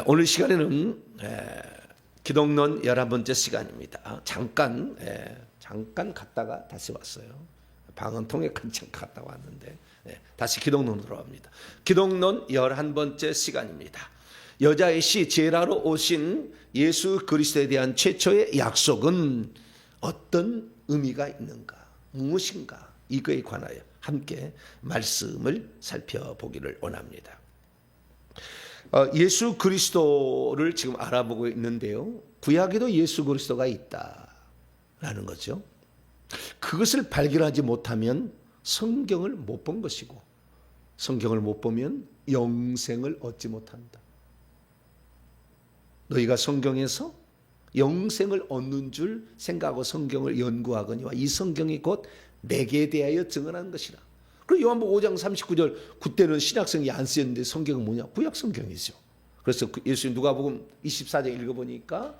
오늘 시간에는 기독론 11번째 시간입니다. 잠깐 갔다가 다시 왔어요. 방언 통해 간청 갔다 왔는데 다시 기독론으로 들어갑니다. 기독론 11번째 시간입니다. 여자의 시 제라로 오신 예수 그리스도에 대한 최초의 약속은 어떤 의미가 있는가, 무엇인가, 이거에 관하여 함께 말씀을 살펴보기를 원합니다. 예수 그리스도를 지금 알아보고 있는데요, 구약에도 예수 그리스도가 있다라는 거죠. 그것을 발견하지 못하면 성경을 못 본 것이고, 성경을 못 보면 영생을 얻지 못한다. 너희가 성경에서 영생을 얻는 줄 생각하고 성경을 연구하거니와 이 성경이 곧 내게 대하여 증언한 것이라. 그리고 요한복음 5장 39절, 그때는 신약성이 안 쓰였는데 성경은 뭐냐? 구약 성경이죠. 그래서 예수님 누가복음 24장 읽어보니까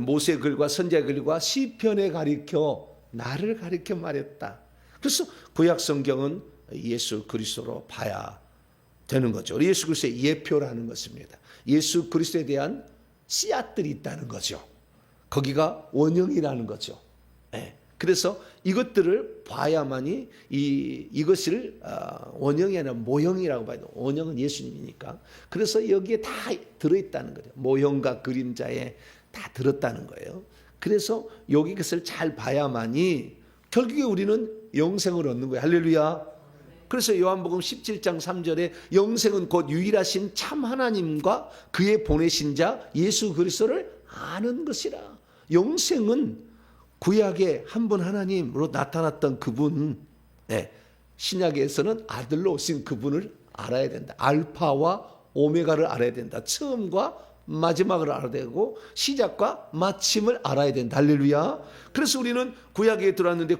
모세 글과 선지자 글과 시편에 가리켜 나를 가리켜 말했다. 그래서 구약 성경은 예수 그리스도로 봐야 되는 거죠. 예수 그리스도의 예표라는 것입니다. 예수 그리스도에 대한 씨앗들이 있다는 거죠. 거기가 원형이라는 거죠. 그래서 이것들을 봐야만이 이것을 원형이 아니라 모형이라고 봐야 돼요. 원형은 예수님이니까. 그래서 여기에 다 들어있다는 거죠. 모형과 그림자에 다 들었다는 거예요. 그래서 여기 것을 잘 봐야만이 결국에 우리는 영생을 얻는 거예요. 할렐루야. 그래서 요한복음 17장 3절에 영생은 곧 유일하신 참 하나님과 그의 보내신 자 예수 그리스도를 아는 것이라. 영생은 구약에 한 분 하나님으로 나타났던 그분, 신약에서는 아들로 오신 그분을 알아야 된다. 알파와 오메가를 알아야 된다. 처음과 마지막을 알아야 되고 시작과 마침을 알아야 된다. 할렐루야. 그래서 우리는 구약에 들어왔는데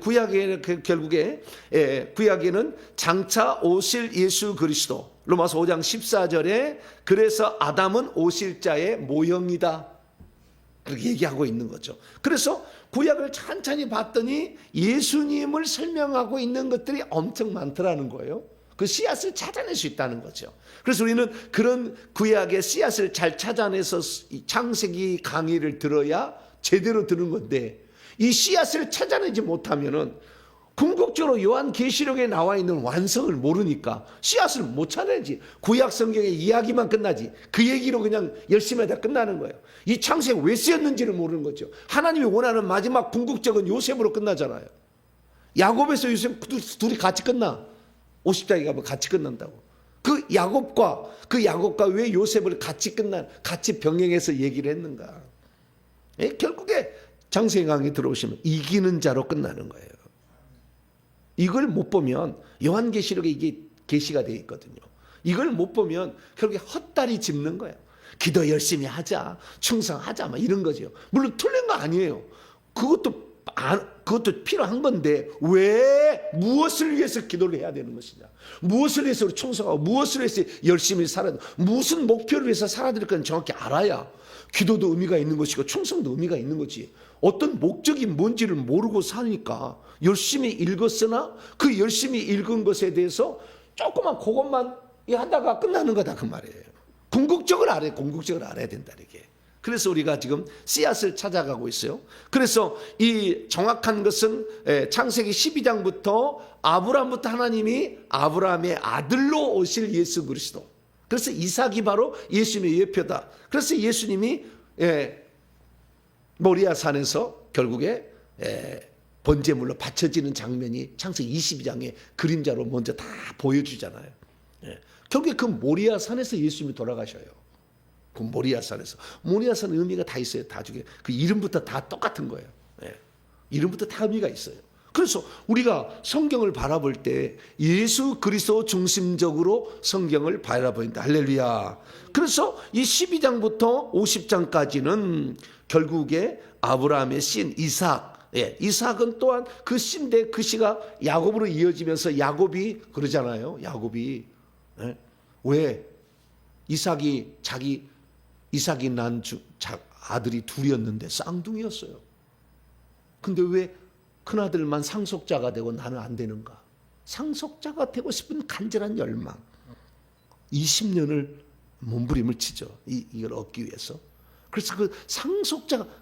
구약에는 장차 오실 예수 그리스도, 로마서 5장 14절에 그래서 아담은 오실 자의 모형이다, 그렇게 얘기하고 있는 거죠. 그래서 구약을 찬찬히 봤더니 예수님을 설명하고 있는 것들이 엄청 많더라는 거예요. 그 씨앗을 찾아낼 수 있다는 거죠. 그래서 우리는 그런 구약의 씨앗을 잘 찾아내서 창세기 강의를 들어야 제대로 들은 건데, 이 씨앗을 찾아내지 못하면은 궁극적으로 요한계시록에 나와 있는 완성을 모르니까 씨앗을 못 찾아내지. 구약 성경의 이야기만 끝나지. 그 얘기로 그냥 열심히 하다 끝나는 거예요. 이 창세기 왜 쓰였는지를 모르는 거죠. 하나님이 원하는 마지막 궁극적은 요셉으로 끝나잖아요. 야곱에서 요셉 둘이 같이 끝나. 50장에 가면 같이 끝난다고. 그 야곱과 왜 요셉을 같이 병행해서 얘기를 했는가. 결국에 창세기 강의 들어오시면 이기는 자로 끝나는 거예요. 이걸 못 보면 요한계시록에 이게 계시가 되어 있거든요. 이걸 못 보면 결국에 헛다리 짚는 거예요. 기도 열심히 하자, 충성하자, 막 이런 거죠. 물론 틀린 거 아니에요. 그것도 필요한 건데 왜 무엇을 위해서 기도를 해야 되는 것이냐, 무엇을 위해서 충성하고 무엇을 위해서 열심히 살아야, 무슨 목표를 위해서 살아야 될 건 정확히 알아야 기도도 의미가 있는 것이고 충성도 의미가 있는 거지. 어떤 목적이 뭔지를 모르고 사니까 열심히 읽었으나 그 열심히 읽은 것에 대해서 조그만 그것만 하다가 끝나는 거다, 그 말이에요. 궁극적으로 알아야 된다, 이게. 그래서 우리가 지금 씨앗을 찾아가고 있어요. 그래서 이 정확한 것은 창세기 12장부터 아브라함부터 하나님이 아브라함의 아들로 오실 예수 그리스도. 그래서 이삭이 바로 예수님의 예표다. 그래서 예수님이 모리아 산에서 결국에 번제물로 바쳐지는 장면이 창세기 22장의 그림자로 먼저 다 보여주잖아요. 결국에 그 모리아 산에서 예수님이 돌아가셔요. 그 모리아산에서. 모리아산 의미가 다 있어요. 다 중에 그 이름부터 다 똑같은 거예요. 이름부터 다 의미가 있어요. 그래서 우리가 성경을 바라볼 때 예수 그리스도 중심적으로 성경을 바라보인다. 할렐루야. 그래서 이 12장부터 50장까지는 결국에 아브라함의 신 이삭, 이삭은 또한 그 씨인데 그 씨가 야곱으로 이어지면서 야곱이 그러잖아요. 야곱이 왜 이삭이 난 아들이 둘이었는데 쌍둥이였어요. 근데 왜 큰아들만 상속자가 되고 나는 안 되는가? 상속자가 되고 싶은 간절한 열망. 20년을 몸부림을 치죠. 이걸 얻기 위해서. 그래서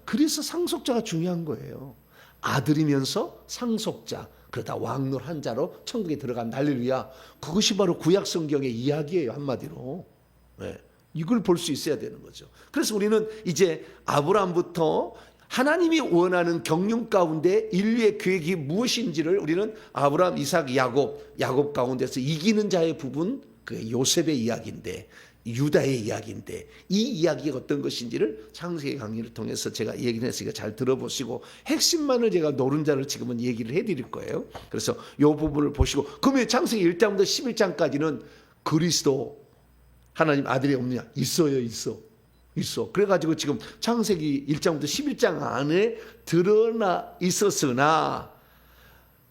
그래서 상속자가 중요한 거예요. 아들이면서 상속자, 그러다 왕노한 자로 천국에 들어간 할렐루야. 그것이 바로 구약 성경의 이야기예요, 한마디로. 네. 이걸 볼 수 있어야 되는 거죠. 그래서 우리는 이제 아브라함부터 하나님이 원하는 경륜 가운데 인류의 계획이 무엇인지를 우리는 아브라함, 이삭, 야곱 가운데서 이기는 자의 부분, 그 요셉의 이야기인데, 유다의 이야기인데, 이 이야기가 어떤 것인지를 창세기 강의를 통해서 제가 얘기를 했으니까 잘 들어보시고 핵심만을 제가 노른자를 지금은 얘기를 해드릴 거예요. 그래서 이 부분을 보시고, 그러면 창세기 1장부터 11장까지는 그리스도 하나님 아들이 없느냐? 있어. 그래가지고 지금 창세기 1장부터 11장 안에 드러나 있었으나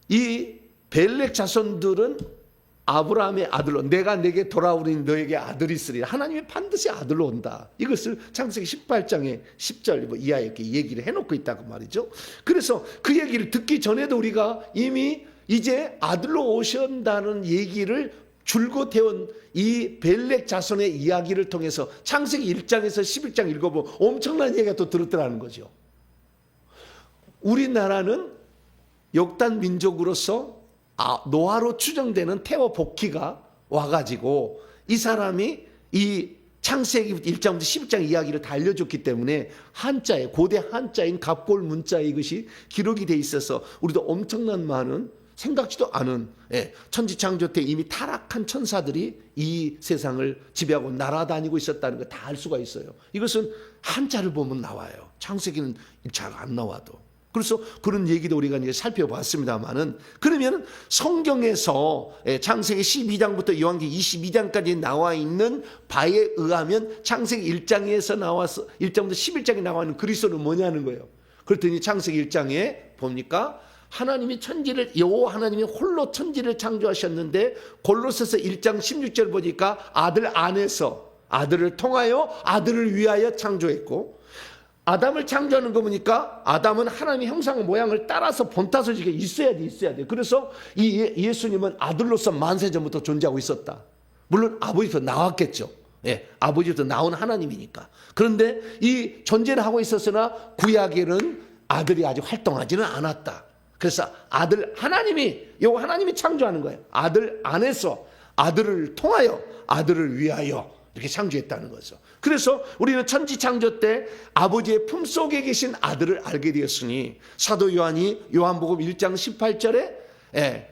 이 벨렉 자손들은 아브라함의 아들로, 내가 내게 돌아오니 너에게 아들이 있으리라. 하나님이 반드시 아들로 온다. 이것을 창세기 18장의 10절 이하에 이렇게 얘기를 해놓고 있다고 말이죠. 그래서 그 얘기를 듣기 전에도 우리가 이미 이제 아들로 오신다는 얘기를 줄곧 해온 이 벨렉 자손의 이야기를 통해서 창세기 1장에서 11장 읽어보면 엄청난 얘기가 또 들었더라는 거죠. 우리나라는 역단 민족으로서 노아로 추정되는 태어 복희가 와가지고 이 사람이 이 창세기 1장부터 11장 이야기를 다 알려줬기 때문에 한자에, 고대 한자인 갑골 문자에 이것이 기록이 돼 있어서 우리도 엄청난 많은 생각지도 않은 천지창조 때 이미 타락한 천사들이 이 세상을 지배하고 날아다니고 있었다는 걸 다 알 수가 있어요. 이것은 한자를 보면 나와요. 창세기는 잘 안 나와도. 그래서 그런 얘기도 우리가 이제 살펴봤습니다만은, 그러면 성경에서 창세기 12장부터 요한계시록 22장까지 나와 있는 바에 의하면 창세기 1장에서 나와서 1장부터 11장에 나와 있는 그리스도는 뭐냐는 거예요. 그랬더니 창세기 1장에 봅니까? 하나님이 여호와 하나님이 홀로 천지를 창조하셨는데 골로새서 1장 16절 보니까 아들 안에서 아들을 통하여 아들을 위하여 창조했고, 아담을 창조하는 거 보니까 아담은 하나님의 형상 모양을 따라서 본따서 지게 있어야 돼. 그래서 이 예수님은 아들로서 만세 전부터 존재하고 있었다. 물론 아버지부터 나왔겠죠. 아버지부터 나온 하나님이니까. 그런데 이 존재를 하고 있었으나 구약에는 아들이 아직 활동하지는 않았다. 그래서 하나님이 창조하는 거예요. 아들 안에서 아들을 통하여 아들을 위하여 이렇게 창조했다는 거죠. 그래서 우리는 천지 창조 때 아버지의 품속에 계신 아들을 알게 되었으니, 사도 요한이 요한복음 1장 18절에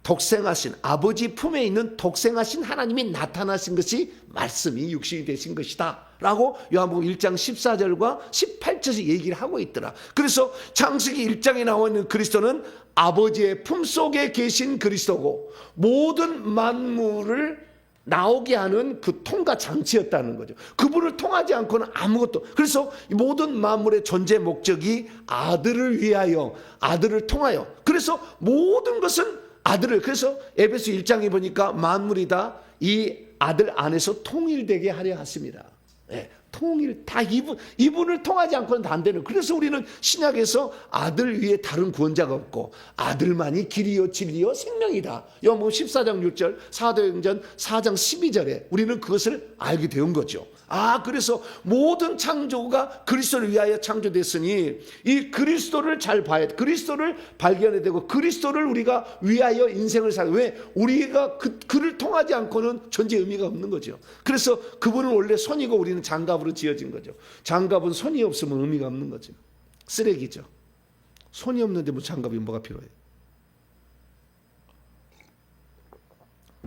독생하신, 아버지 품에 있는 독생하신 하나님이 나타나신 것이 말씀이 육신이 되신 것이다 라고 요한복음 1장 14절과 18절에서 얘기를 하고 있더라. 그래서 창세기 1장에 나와 있는 그리스도는 아버지의 품속에 계신 그리스도고, 모든 만물을 나오게 하는 그 통과 장치였다는 거죠. 그분을 통하지 않고는 아무것도. 그래서 모든 만물의 존재 목적이 아들을 위하여, 아들을 통하여. 그래서 모든 것은 아들을, 그래서 에베소 1장에 보니까 만물이 다 이 아들 안에서 통일되게 하려 하십니다. 통일, 다 이분을 통하지 않고는 다 안 되는. 그래서 우리는 신약에서 아들 위에 다른 구원자가 없고 아들만이 길이요 진리요 생명이다. 요한복음 14장 6절, 사도행전 4장 12절에 우리는 그것을 알게 된 거죠. 그래서 모든 창조가 그리스도를 위하여 창조됐으니 이 그리스도를 잘 봐야 돼. 그리스도를 발견해야 되고, 그리스도를 우리가 위하여 인생을 살아야 돼. 왜? 우리가 그를 통하지 않고는 존재의 의미가 없는 거죠. 그래서 그분은 원래 손이고 우리는 장갑으로 지어진 거죠. 장갑은 손이 없으면 의미가 없는 거죠. 쓰레기죠. 손이 없는데 뭐 장갑이 뭐가 필요해요?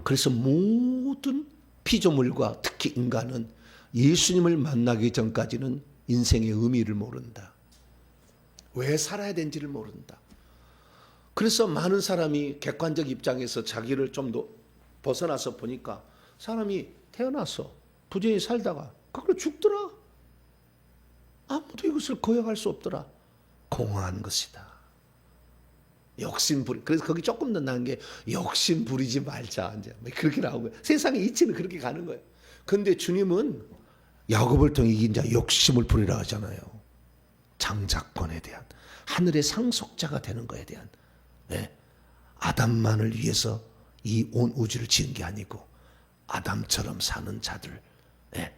그래서 모든 피조물과 특히 인간은 예수님을 만나기 전까지는 인생의 의미를 모른다. 왜 살아야 되는지를 모른다. 그래서 많은 사람이 객관적 입장에서 자기를 좀 더 벗어나서 보니까 사람이 태어나서 부지런히 살다가 그걸 죽더라. 아무도 이것을 거역할 수 없더라. 공허한 것이다. 욕심 부리. 그래서 거기 조금 더 나은 게 욕심 부리지 말자. 이제 그렇게 나오고요. 세상의 이치는 그렇게 가는 거예요. 그런데 주님은 야곱을 통해 이긴 자 욕심을 부리라 하잖아요. 장자권에 대한, 하늘의 상속자가 되는 것에 대한, 아담만을 위해서 이 온 우주를 지은 게 아니고 아담처럼 사는 자들, 예.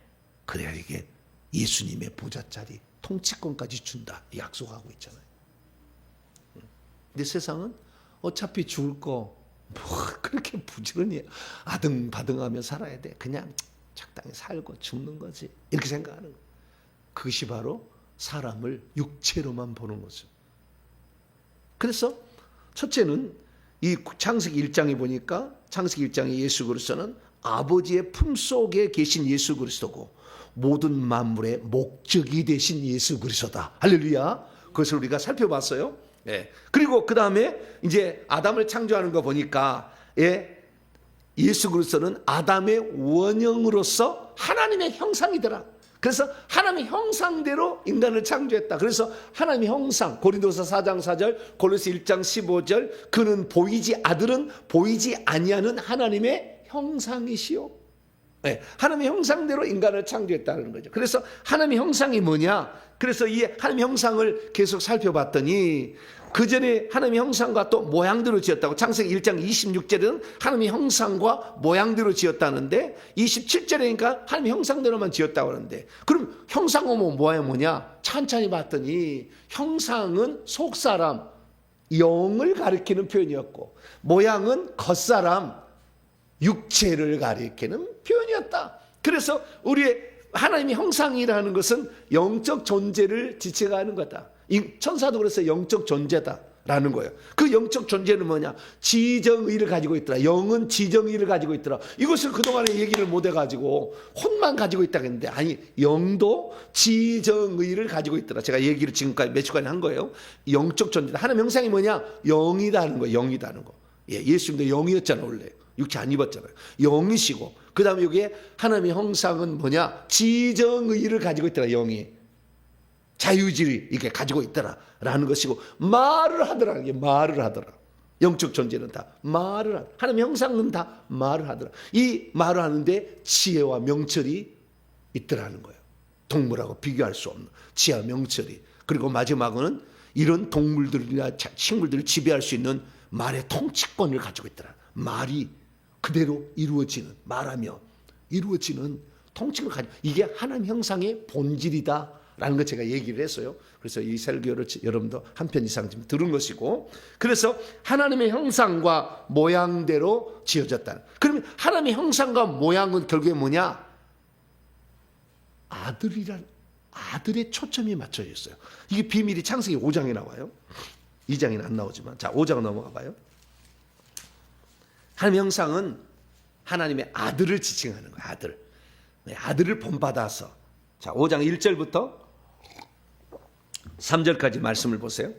그래야 이게 예수님의 보좌자리 통치권까지 준다 약속하고 있잖아요. 근데 세상은 어차피 죽을 거 뭐 그렇게 부지런히 아등바등하며 살아야 돼. 그냥 적당히 살고 죽는 거지. 이렇게 생각하는 거예요. 그것이 바로 사람을 육체로만 보는 거죠. 그래서 첫째는 이 창세기 1장에 보니까 창세기 1장의 예수 그리스도는 아버지의 품속에 계신 예수 그리스도고 모든 만물의 목적이 되신 예수 그리스도다. 할렐루야. 그것을 우리가 살펴봤어요. 예. 그리고 그 다음에 이제 아담을 창조하는 거 보니까 예수 그리스도는 아담의 원형으로서 하나님의 형상이더라. 그래서 하나님의 형상대로 인간을 창조했다. 그래서 하나님의 형상, 고린도서 4장 4절, 골로새 1장 15절, 그는 아들은 보이지 아니하는 하나님의 형상이시요. 네, 하나님의 형상대로 인간을 창조했다는 거죠. 그래서 하나님의 형상이 뭐냐? 그래서 이 하나님의 형상을 계속 살펴봤더니 그 전에 하나님의 형상과 또 모양대로 지었다고. 창세기 1장 26절에는 하나님의 형상과 모양대로 지었다는데 27절이니까 하나님의 형상대로만 지었다고 하는데, 그럼 형상은 뭐냐? 찬찬히 봤더니 형상은 속사람, 영을 가리키는 표현이었고 모양은 겉사람, 육체를 가리키는 표현이었다. 그래서 우리의 하나님의 형상이라는 것은 영적 존재를 지칭하는 거다. 천사도 그래서 영적 존재다라는 거예요. 그 영적 존재는 뭐냐? 지정의를 가지고 있더라. 영은 지정의를 가지고 있더라. 이것을 그동안에 얘기를 못 해가지고 혼만 가지고 있다고 했는데, 아니, 영도 지정의를 가지고 있더라. 제가 얘기를 지금까지 몇 주간에 한 거예요. 영적 존재다. 하나님 형상이 뭐냐? 영이다는 거예요. 영이다는 거. 예수님도 영이었잖아요. 원래 육체 안 입었잖아요. 영이시고, 그 다음에 여기에 하나님의 형상은 뭐냐? 지정의를 가지고 있더라. 영이 자유의지를 이렇게 가지고 있더라라는 것이고, 말을 하더라. 이게 말을 하더라. 영적 존재는 다 말을 하더라. 하나님의 형상은 다 말을 하더라. 이 말을 하는데 지혜와 명철이 있더라는 거예요. 동물하고 비교할 수 없는 지혜와 명철이. 그리고 마지막은 이런 동물들이나 식물들을 지배할 수 있는 말의 통치권을 가지고 있더라. 말이 그대로 이루어지는, 말하며 이루어지는 통치를 가지고, 이게 하나님 형상의 본질이다 라는 거 제가 얘기를 했어요. 그래서 이 설교를 여러분도 한 편 이상 좀 들은 것이고, 그래서 하나님의 형상과 모양대로 지어졌다. 그러면 하나님의 형상과 모양은 결국에 뭐냐? 아들의 초점이 맞춰져 있어요. 이게 비밀이 창세기 5장에 나와요. 2장에는 안 나오지만. 자, 5장 넘어가 봐요. 하나님의 형상은 하나님의 아들을 지칭하는 거예요. 아들. 아들을 본받아서. 자, 5장 1절부터 3절까지 말씀을 보세요.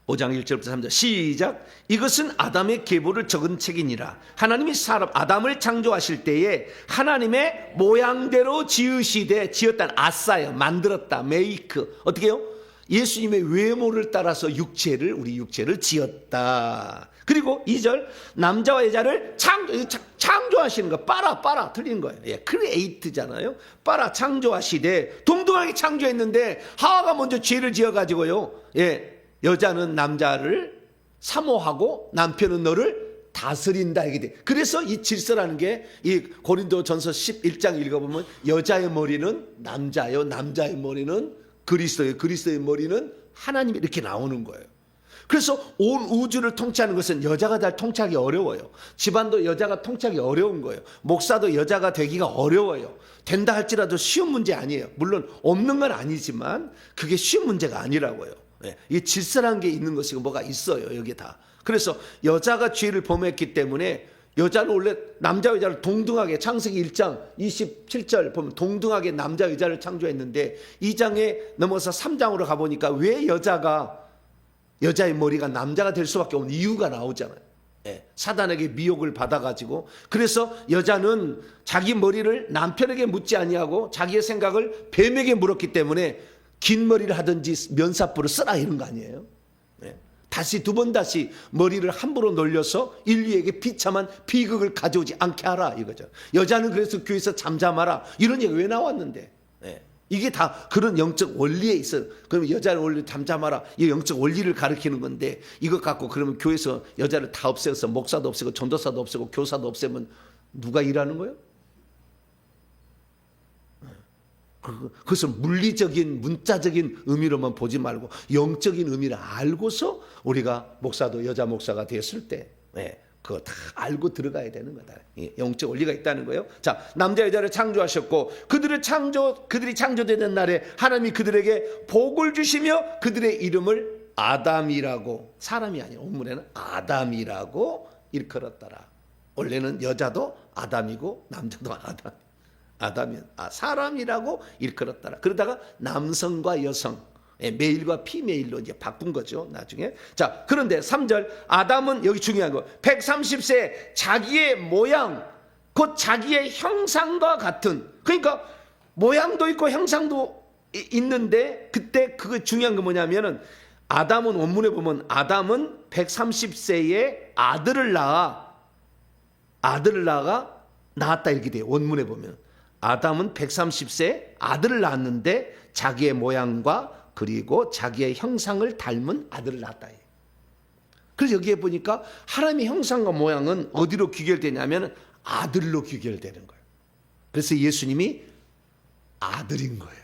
5장 1절부터 3절 시작. 이것은 아담의 계보를 적은 책이니라. 하나님이 아담을 창조하실 때에 하나님의 모양대로 지었다는 아싸요. 만들었다. 메이크. 어떻게 해요? 예수님의 외모를 따라서 우리 육체를 지었다. 그리고 2절 남자와 여자를 창조하시는 거. 빠라 틀린 거예요. 크리에이트잖아요. 빠라 창조하시되, 동등하게 창조했는데 하와가 먼저 죄를 지어가지고요. 여자는 남자를 사모하고 남편은 너를 다스린다 이게 돼. 그래서 이 질서라는 게 이 고린도전서 11장 읽어보면 여자의 머리는 남자요, 남자의 머리는 그리스도예요, 그리스도의 머리는 하나님, 이렇게 나오는 거예요. 그래서 온 우주를 통치하는 것은 여자가 잘 통치하기 어려워요. 집안도 여자가 통치하기 어려운 거예요. 목사도 여자가 되기가 어려워요. 된다 할지라도 쉬운 문제 아니에요. 물론 없는 건 아니지만 그게 쉬운 문제가 아니라고요. 이 질서라는 게 있는 것이고 뭐가 있어요. 여기 다. 그래서 여자가 죄를 범했기 때문에 여자는 원래 남자 여자를 동등하게, 창세기 1장 27절 보면 동등하게 남자 여자를 창조했는데 2장에 넘어서 3장으로 가보니까 왜 여자의 머리가 남자가 될 수밖에 없는 이유가 나오잖아요. 사단에게 미혹을 받아가지고, 그래서 여자는 자기 머리를 남편에게 묻지 아니하고 자기의 생각을 뱀에게 물었기 때문에 긴 머리를 하든지 면사포를 쓰라 이런 거 아니에요. 두 번 다시 머리를 함부로 놀려서 인류에게 비참한 비극을 가져오지 않게 하라 이거죠. 여자는 그래서 교회에서 잠잠하라 이런 얘기 왜 나왔는데, 이게 다 그런 영적 원리에 있어요. 그러면 여자는 원래 잠잠하라, 이 영적 원리를 가르치는 건데, 이것 갖고 그러면 교회에서 여자를 다 없애서 목사도 없애고 전도사도 없애고 교사도 없애면 누가 일하는 거예요? 그것은 물리적인 문자적인 의미로만 보지 말고 영적인 의미를 알고서 우리가 목사도 여자 목사가 됐을 때 그거 다 알고 들어가야 되는 거다. 영적 원리가 있다는 거예요. 자, 남자 여자를 창조하셨고 그들이 창조되는 날에 하나님이 그들에게 복을 주시며 그들의 이름을 아담이라고, 사람이 아니라 본문에는 아담이라고 일컬었더라. 원래는 여자도 아담이고 남자도 사람이라고 일컬었더라. 그러다가 남성과 여성, 메일과 피메일로 이제 바꾼 거죠, 나중에. 자, 그런데 3절, 아담은, 여기 중요한 거, 130세 자기의 모양, 곧 자기의 형상과 같은, 그러니까 모양도 있고 형상도 있는데, 그때 그거 중요한 거 뭐냐면은, 아담은, 원문에 보면 아담은 130세에 아들을 낳았다 이렇게 돼요. 원문에 보면 아담은 130세에 아들을 낳았는데 자기의 모양과 그리고 자기의 형상을 닮은 아들을 낳았다. 그래서 여기에 보니까 하나님의 형상과 모양은 어디로 귀결되냐면 아들로 귀결되는 거예요. 그래서 예수님이 아들인 거예요.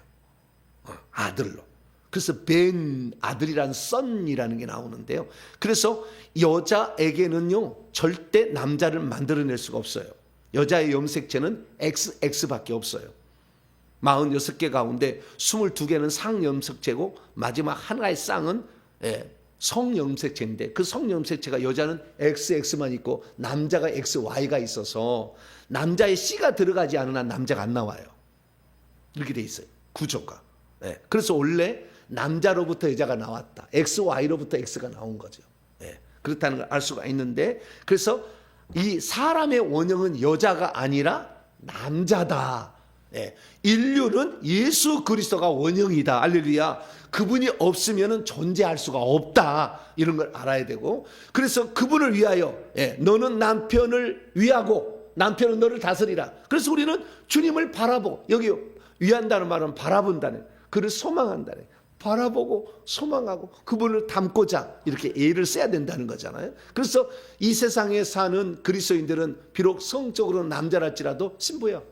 아들로. 그래서 벤, 아들이란 썬이라는 게 나오는데요. 그래서 여자에게는요 절대 남자를 만들어낼 수가 없어요. 여자의 염색체는 XX밖에 없어요. 46개 가운데 22개는 상염색체고 마지막 하나의 쌍은 성염색체인데, 그 성염색체가 여자는 XX만 있고 남자가 XY가 있어서 남자의 C가 들어가지 않은 한 남자가 안 나와요. 이렇게 돼 있어요, 구조가. 그래서 원래 남자로부터 여자가 나왔다, XY로부터 X가 나온 거죠. 그렇다는 걸 알 수가 있는데, 그래서 이 사람의 원형은 여자가 아니라 남자다. 인류는 예수 그리스도가 원형이다. 할렐루야. 그분이 없으면 존재할 수가 없다. 이런 걸 알아야 되고, 그래서 그분을 위하여 너는 남편을 위하고 남편은 너를 다스리라. 그래서 우리는 주님을 바라보고, 여기 위한다는 말은 바라본다는, 그를 소망한다는, 바라보고 소망하고 그분을 닮고자 이렇게 애를 써야 된다는 거잖아요. 그래서 이 세상에 사는 그리스도인들은 비록 성적으로는 남자랄지라도 신부예요.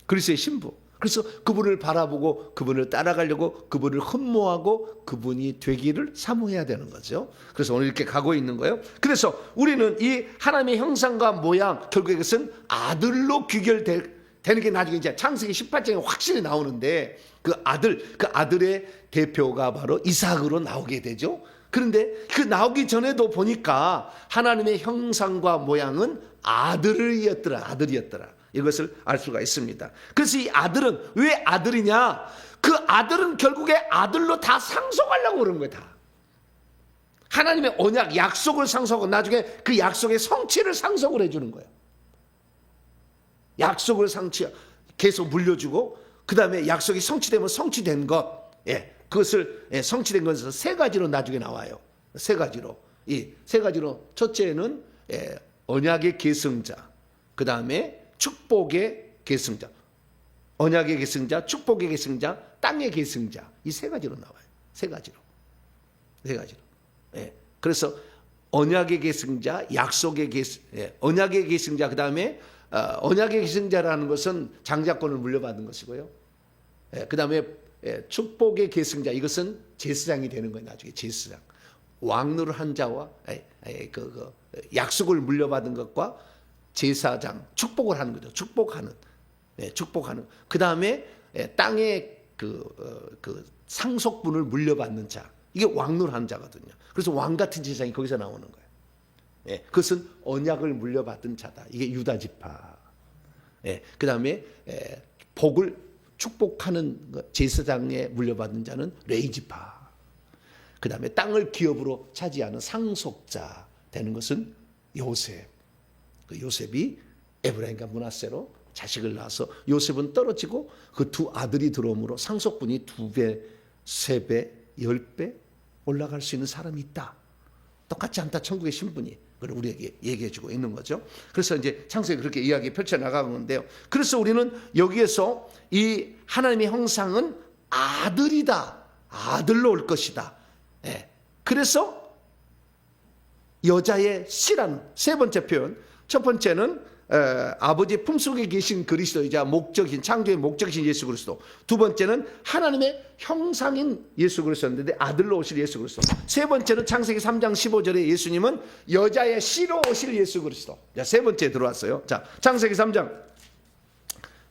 그리스도의 신부. 그래서 그분을 바라보고 그분을 따라가려고 그분을 흠모하고 그분이 되기를 사모해야 되는 거죠. 그래서 오늘 이렇게 가고 있는 거예요. 그래서 우리는 이 하나님의 형상과 모양, 결국 이것은 아들로 귀결되는 게 나중에 이제 창세기 18장에 확실히 나오는데, 그 아들의 대표가 바로 이삭으로 나오게 되죠. 그런데 그 나오기 전에도 보니까 하나님의 형상과 모양은 아들이었더라. 이것을 알 수가 있습니다. 그래서 이 아들은 왜 아들이냐? 그 아들은 결국에 아들로 다 상속하려고 그런 거예요. 다. 하나님의 언약, 약속을 상속하고 나중에 그 약속의 성취를 상속을 해주는 거예요. 약속을 계속 물려주고, 그 다음에 약속이 성취되면 성취된 것, 그것을 성취된 것에서 세 가지로 나중에 나와요. 세 가지로. 첫째는 언약의 계승자, 그 다음에 축복의 계승자, 언약의 계승자, 축복의 계승자, 땅의 계승자, 이 세 가지로 나와요. 세 가지로. 그래서 언약의 계승자, 언약의 계승자, 그 다음에 언약의 계승자라는 것은 장자권을 물려받은 것이고요. 그 다음에 축복의 계승자, 이것은 제사장이 되는 거예요. 나중에 제사장, 왕노를 한 자와 약속을 물려받은 것과 제사장, 축복을 하는 거죠. 축복하는. 그 다음에 땅의 그 상속분을 물려받는 자, 이게 왕노를 한 자거든요. 그래서 왕 같은 제사장이 거기서 나오는 거예요. 그것은 언약을 물려받은 자다. 이게 유다 지파. 그 다음에 복을 축복하는 제사장에 물려받은 자는 레위 지파. 그 다음에 땅을 기업으로 차지하는 상속자 되는 것은 요셉. 그 요셉이 에브라임과 므낫세로 자식을 낳아서 요셉은 떨어지고 그 두 아들이 들어옴으로 상속분이 2배, 3배, 10배 올라갈 수 있는 사람이 있다. 똑같지 않다. 천국의 신분이. 그걸 우리에게 얘기해주고 있는 거죠. 그래서 이제 창세기 그렇게 이야기 펼쳐나가는데요. 그래서 우리는 여기에서 이 하나님의 형상은 아들이다. 아들로 올 것이다. 그래서 여자의 씨라는 세 번째 표현. 첫 번째는 아버지의 품속에 계신 그리스도이자 목적인 창조의 목적이신 예수 그리스도. 두 번째는 하나님의 형상인 예수 그리스도인데 아들로 오실 예수 그리스도. 세 번째는 창세기 3장 15절에 예수님은 여자의 씨로 오실 예수 그리스도. 자, 세 번째 들어왔어요. 자, 창세기 3장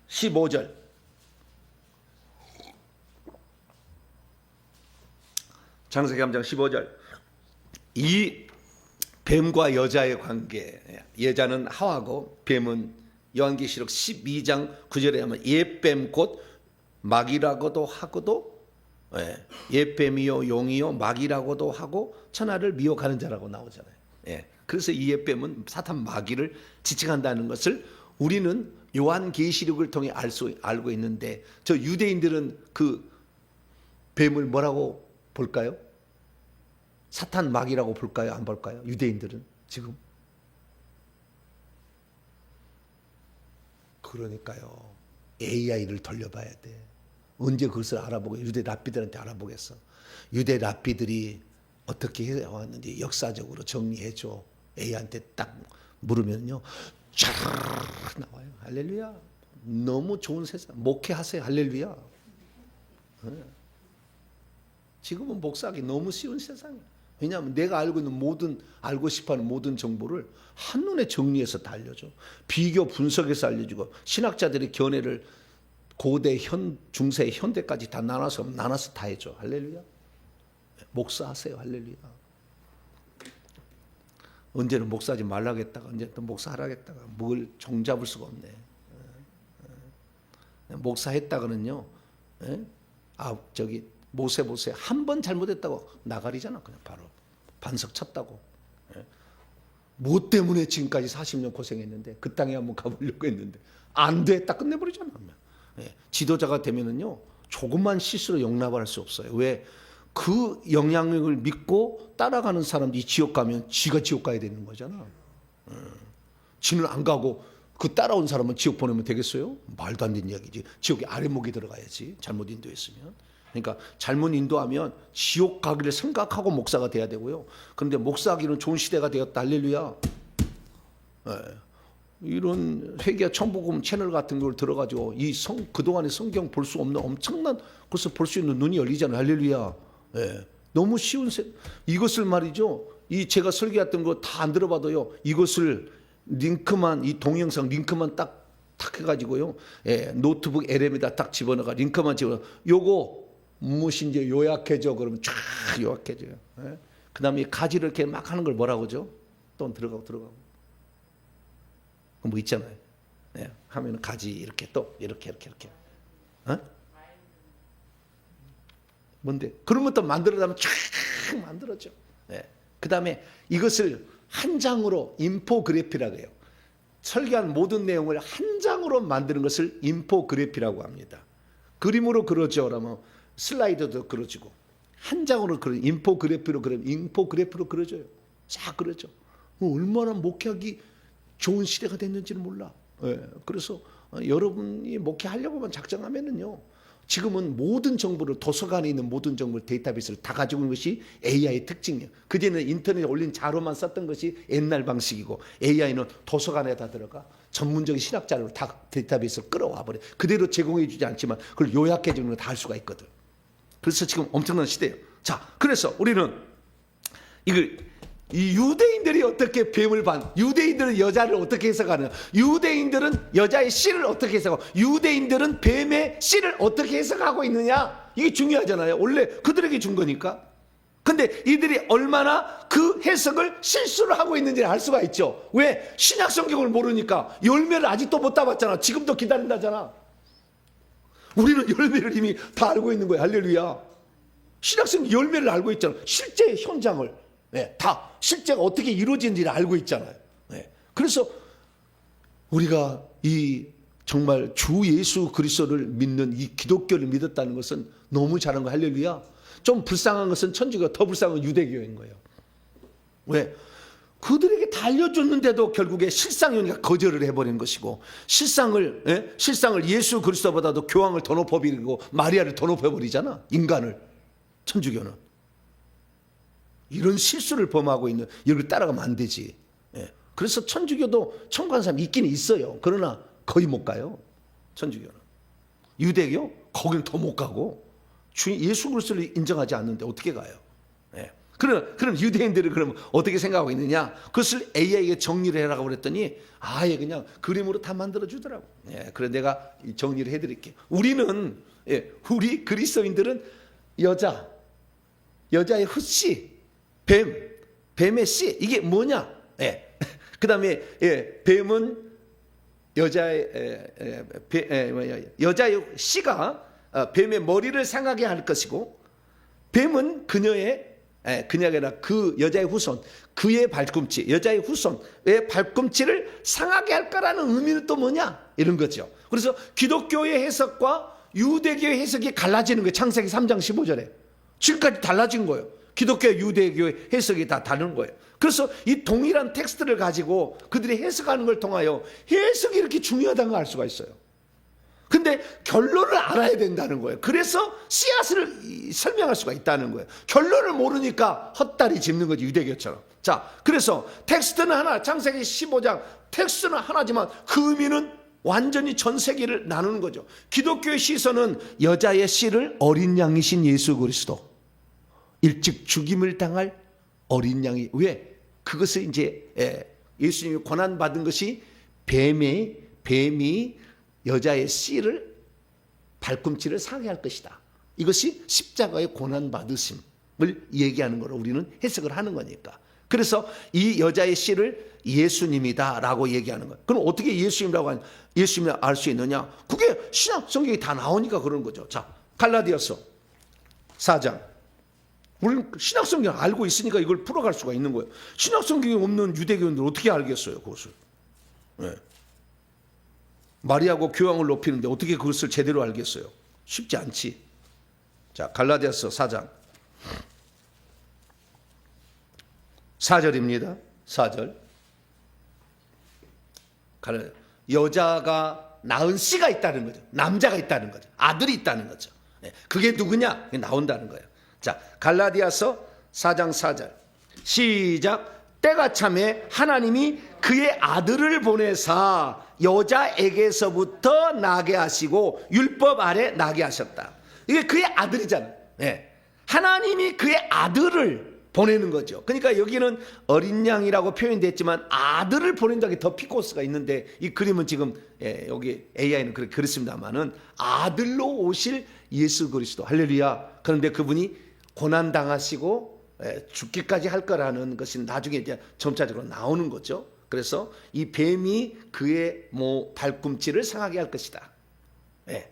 15절. 창세기 3장 15절. 이 뱀과 여자의 관계, 여자는 하와고 뱀은 요한계시록 12장 9절에 하면 옛뱀 곧 마귀라고도 하고도, 옛뱀이요 용이요 마귀라고도 하고 천하를 미혹하는 자라고 나오잖아요. 그래서 이 옛뱀은 사탄 마귀를 지칭한다는 것을 우리는 요한계시록을 통해 알고 있는데, 저 유대인들은 그 뱀을 뭐라고 볼까요? 사탄 마귀라고 볼까요? 안 볼까요? 유대인들은 지금. 그러니까요. AI를 돌려봐야 돼. 언제 그것을 알아보고 유대 랍비들한테 알아보겠어. 유대 랍비들이 어떻게 해왔는지 역사적으로 정리해줘. AI한테 딱 물으면요. 쫙 나와요. 할렐루야. 너무 좋은 세상. 목회하세요. 할렐루야. 지금은 목사하기 너무 쉬운 세상이야. 왜냐하면 내가 알고 있는 모든, 알고 싶어하는 모든 정보를 한눈에 정리해서 다 알려줘. 비교 분석해서 알려주고, 신학자들의 견해를 고대, 중세, 현대까지 다 나눠서 다 해줘. 할렐루야. 목사하세요. 할렐루야. 언제는 목사하지 말라겠다가, 언제는 또 목사하라겠다가, 뭘 종잡을 수가 없네. 목사했다가는요, 모세 한 번 잘못했다고 나가리잖아. 그냥 바로 반석 쳤다고. 뭐 때문에 지금까지 40년 고생했는데, 그 땅에 한번 가보려고 했는데 안 돼, 딱 끝내버리잖아. 지도자가 되면은요, 조금만 실수로 용납할 수 없어요. 왜? 그 영향력을 믿고 따라가는 사람들이 지옥 가면 지가 지옥 가야 되는 거잖아. 지는 안 가고 그 따라온 사람은 지옥 보내면 되겠어요? 말도 안 되는 이야기지. 지옥에 아래목이 들어가야지, 잘못 인도했으면. 그러니까 잘못 인도하면 지옥 가기를 생각하고 목사가 돼야 되고요. 그런데 목사하기는 좋은 시대가 되었다. 할렐루야. 이런 회개와 천복음 채널 같은 걸 들어가지고 그동안의 성경 볼 수 없는 엄청난 것을 볼 수 있는 눈이 열리잖아요. 할렐루야. 너무 쉬운 이것을 말이죠. 제가 설교했던 거 다 안 들어봐도요. 이것을 링크만, 이 동영상 링크만 딱 해가지고요. 노트북 LM에다 딱 집어넣어가 링크만 집어넣어. 요거 무엇인지 요약해줘. 그러면 쫙 요약해줘요. 그 다음에 가지를 이렇게 막 하는 걸 뭐라고 하죠? 또 들어가고. 뭐 있잖아요. 하면 가지 이렇게 또 이렇게. 뭔데? 그런 것도 만들어가면 쫙 만들어져. 그 다음에 이것을 한 장으로 인포그래피라고 해요. 설교한 모든 내용을 한 장으로 만드는 것을 인포그래피라고 합니다. 그림으로 그려줘. 그러면 슬라이드도 그려지고, 한 장으로 인포그래피로 그려줘요. 쫙 그려줘. 얼마나 목회하기 좋은 시대가 됐는지는 몰라. 그래서 여러분이 목회하려고만 작정하면은요, 지금은 모든 정보를, 도서관에 있는 모든 정보를, 데이터베이스를 다 가지고 있는 것이 AI의 특징이에요. 그전에는 인터넷에 올린 자료만 썼던 것이 옛날 방식이고, AI는 도서관에다 들어가 전문적인 신학 자료를 다 데이터베이스를 끌어와 버려. 그대로 제공해 주지 않지만 그걸 요약해 주는 걸 다 할 수가 있거든. 그래서 지금 엄청난 시대예요. 자, 그래서 우리는 이 유대인들이 어떻게 뱀을 유대인들은 여자를 어떻게 해석하느냐, 유대인들은 여자의 씨를 어떻게 해석하고, 유대인들은 뱀의 씨를 어떻게 해석하고 있느냐, 이게 중요하잖아요. 원래 그들에게 준 거니까. 근데 이들이 얼마나 그 해석을 실수를 하고 있는지를 알 수가 있죠. 왜? 신약 성경을 모르니까. 열매를 아직도 못 따봤잖아. 지금도 기다린다잖아. 우리는 열매를 이미 다 알고 있는 거예요. 할렐루야. 신약 성경 열매를 알고 있잖아. 실제 현장을. 다 실제가 어떻게 이루어지는지를 알고 있잖아요. 그래서 우리가 정말 주 예수 그리스도를 믿는 이 기독교를 믿었다는 것은 너무 잘한 거. 할렐루야. 좀 불쌍한 것은 천주교, 더 불쌍한 건 유대교인 거예요. 왜? 그들에게 다 알려줬는데도 결국에 실상이니까 거절을 해버린 것이고, 실상을 예수 그리스도보다도 교황을 더 높여버리고 마리아를 더 높여버리잖아. 인간을. 천주교는 이런 실수를 범하고 있는, 이걸 따라가면 안 되지. 그래서 천주교도 천국 가는 사람이 있긴 있어요. 그러나 거의 못 가요. 천주교는. 유대교 거기는 더 못 가고 주인 예수 그리스도를 인정하지 않는데 어떻게 가요? 예. 그럼 유대인들은 그럼 어떻게 생각하고 있느냐? 그것을 AI에게 정리를 해라고 그랬더니 아예 그냥 그림으로 다 만들어 주더라고. 예. 그래 내가 정리를 해드릴게요. 우리는 우리 그리스도인들은 여자의 훗씨, 뱀의 씨 이게 뭐냐? 예. 그다음에 뱀은 여자의 씨가 뱀의 머리를 상하게 할 것이고 뱀은 그녀가 아니라 그 여자의 후손, 그의 발꿈치, 여자의 후손의 발꿈치를 상하게 할 거라는 의미는 또 뭐냐? 이런 거죠. 그래서 기독교의 해석과 유대교의 해석이 갈라지는 거예요. 창세기 3장 15절에. 지금까지 달라진 거예요. 기독교, 유대교의 해석이 다 다른 거예요. 그래서 이 동일한 텍스트를 가지고 그들이 해석하는 걸 통하여 해석이 이렇게 중요하다는 걸 알 수가 있어요. 근데 결론을 알아야 된다는 거예요. 그래서 씨앗을 설명할 수가 있다는 거예요. 결론을 모르니까 헛다리 짚는 거지, 유대교처럼. 자, 그래서 텍스트는 하나, 창세기 15장 텍스트는 하나지만 그 의미는 완전히 전 세계를 나누는 거죠. 기독교의 시선은 여자의 씨를 어린 양이신 예수 그리스도, 일찍 죽임을 당할 어린 양이, 왜? 그것을 이제 예수님이 고난받은 것이 뱀이 여자의 씨를 발꿈치를 상하게 할 것이다. 이것이 십자가의 고난받으심을 얘기하는 거로 우리는 해석을 하는 거니까. 그래서 이 여자의 씨를 예수님이다라고 얘기하는 거예요. 그럼 어떻게 예수님이라고 예수님을 알 수 있느냐? 그게 신약 성경이 다 나오니까 그런 거죠. 자, 갈라디아서 4장. 우리는 신약 성경 알고 있으니까 이걸 풀어갈 수가 있는 거예요. 신약 성경이 없는 유대교인들 어떻게 알겠어요, 그것을? 네. 마리아고 교황을 높이는데 어떻게 그것을 제대로 알겠어요? 쉽지 않지. 자, 갈라디아서 4장 4절입니다. 4절. 여자가 낳은 씨가 있다는 거죠. 남자가 있다는 거죠. 아들이 있다는 거죠. 그게 누구냐? 그게 나온다는 거예요. 자, 갈라디아서 4장 4절. 시작. 때가 참에 하나님이 그의 아들을 보내사 여자에게서부터 나게 하시고 율법 아래 나게 하셨다. 이게 그의 아들이잖아요. 네. 하나님이 그의 아들을 보내는 거죠. 그러니까 여기는 어린 양이라고 표현됐지만 아들을 보낸다는 게 더 피코스가 있는데 이 그림은 지금 여기 AI는 그렇게 그렇습니다만은 아들로 오실 예수 그리스도, 할렐루야. 그런데 그분이 고난당하시고 죽기까지 할 거라는 것이 나중에 이제 점차적으로 나오는 거죠. 그래서 이 뱀이 그의 발꿈치를 상하게 할 것이다.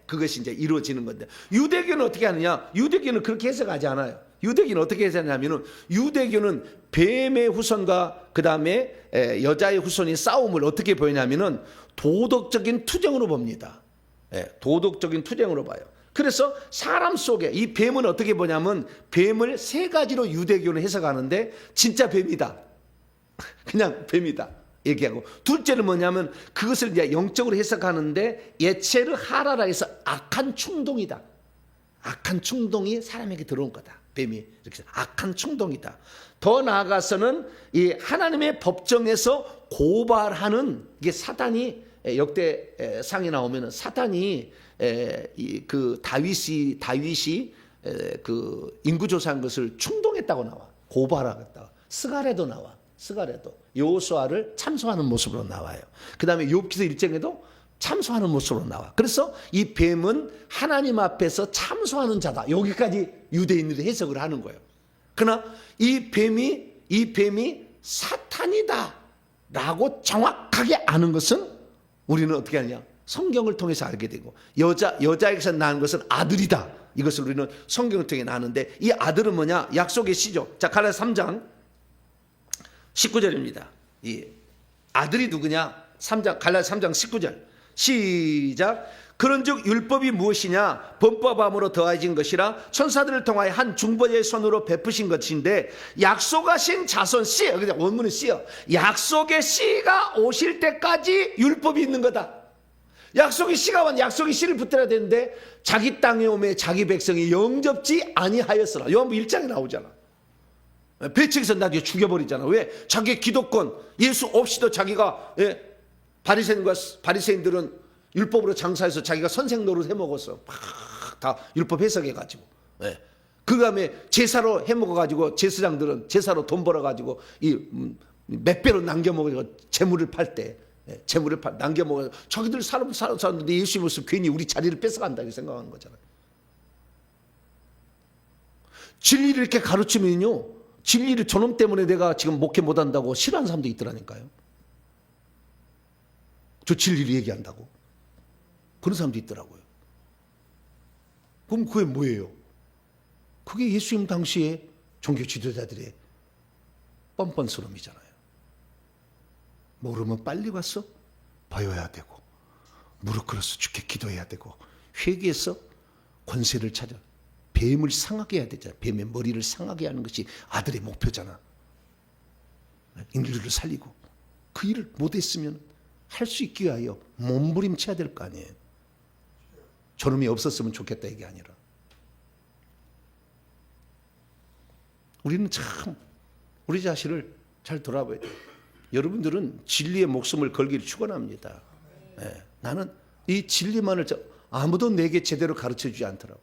그것이 이제 이루어지는 건데, 유대교는 어떻게 하느냐? 유대교는 그렇게 해석하지 않아요. 유대교는 어떻게 해석하냐면은, 유대교는 뱀의 후손과 그 다음에 여자의 후손이 싸움을 어떻게 보이냐면은 도덕적인 투쟁으로 봅니다. 도덕적인 투쟁으로 봐요. 그래서 사람 속에 이 뱀은 어떻게 보냐면 뱀을 세 가지로 유대교는 해석하는데 진짜 뱀이다. 그냥 뱀이다. 얘기하고, 둘째는 뭐냐면 그것을 이제 영적으로 해석하는데 예체르 하라라 해서 악한 충동이다. 악한 충동이 사람에게 들어온 거다. 뱀이 이렇게 악한 충동이다. 더 나아가서는 이 하나님의 법정에서 고발하는, 이게 사단이 역대상에 나오면은 사단이 그 다윗이 그 인구조사한 것을 충동했다고 나와. 고발하겠다. 스가랴도 나와. 스가랴도 여호수아를 참소하는 모습으로 나와요. 그 다음에 욥기서 1장에도 참소하는 모습으로 나와. 그래서 이 뱀은 하나님 앞에서 참소하는 자다. 여기까지 유대인들이 해석을 하는 거예요. 그러나 이 뱀이 사탄이다 라고 정확하게 아는 것은 우리는 어떻게 하느냐? 성경을 통해서 알게 되고, 여자에게서 낳은 것은 아들이다. 이것을 우리는 성경을 통해 나누는데, 이 아들은 뭐냐? 약속의 씨죠. 자, 갈라디아 3장 19절입니다. 이 아들이 누구냐? 갈라디아 3장 19절. 시작. 그런즉 율법이 무엇이냐? 범법함으로 더해진 것이라 천사들을 통하여 한 중보자의 손으로 베푸신 것인데, 약속하신 자손 씨, 원문은 씨요. 약속의 씨가 오실 때까지 율법이 있는 거다. 약속의 씨가 왔는데 약속의 씨를 붙들어야 되는데 자기 땅에 오매 자기 백성이 영접지 아니하였으나, 요한복음 1장에 나오잖아. 배척해서 나중에 죽여버리잖아. 왜? 자기의 기독권, 예수 없이도 자기가, 바리새인들은 율법으로 장사해서 자기가 선생 노릇 해먹었어. 다 율법 해석해가지고. 그 다음에 제사로 해먹어가지고 제사장들은 제사로 돈 벌어가지고 몇 배로 남겨먹어가지고 재물을 팔 때, 남겨먹어. 자기들 살았는데 예수 모습 괜히 우리 자리를 뺏어간다 이렇게 생각하는 거잖아요. 진리를 이렇게 가르치면요, 진리를 저놈 때문에 내가 지금 목회 못한다고 싫어하는 사람도 있더라니까요. 저 진리를 얘기한다고 그런 사람도 있더라고요. 그럼 그게 뭐예요? 그게 예수님 당시에 종교 지도자들의 뻔뻔스러움이잖아요. 모르면 빨리 와서 봐야 되고, 무릎 꿇어서 주께 기도해야 되고, 회개해서 권세를 찾아 뱀을 상하게 해야 되잖아. 뱀의 머리를 상하게 하는 것이 아들의 목표잖아. 인류를 살리고. 그 일을 못했으면 할 수 있기 위하여 몸부림쳐야 될 거 아니에요. 저놈이 없었으면 좋겠다 이게 아니라. 우리는 참 우리 자신을 잘 돌아봐야 돼요. 여러분들은 진리의 목숨을 걸기를 축원합니다. 나는 이 진리만을 아무도 내게 제대로 가르쳐주지 않더라고.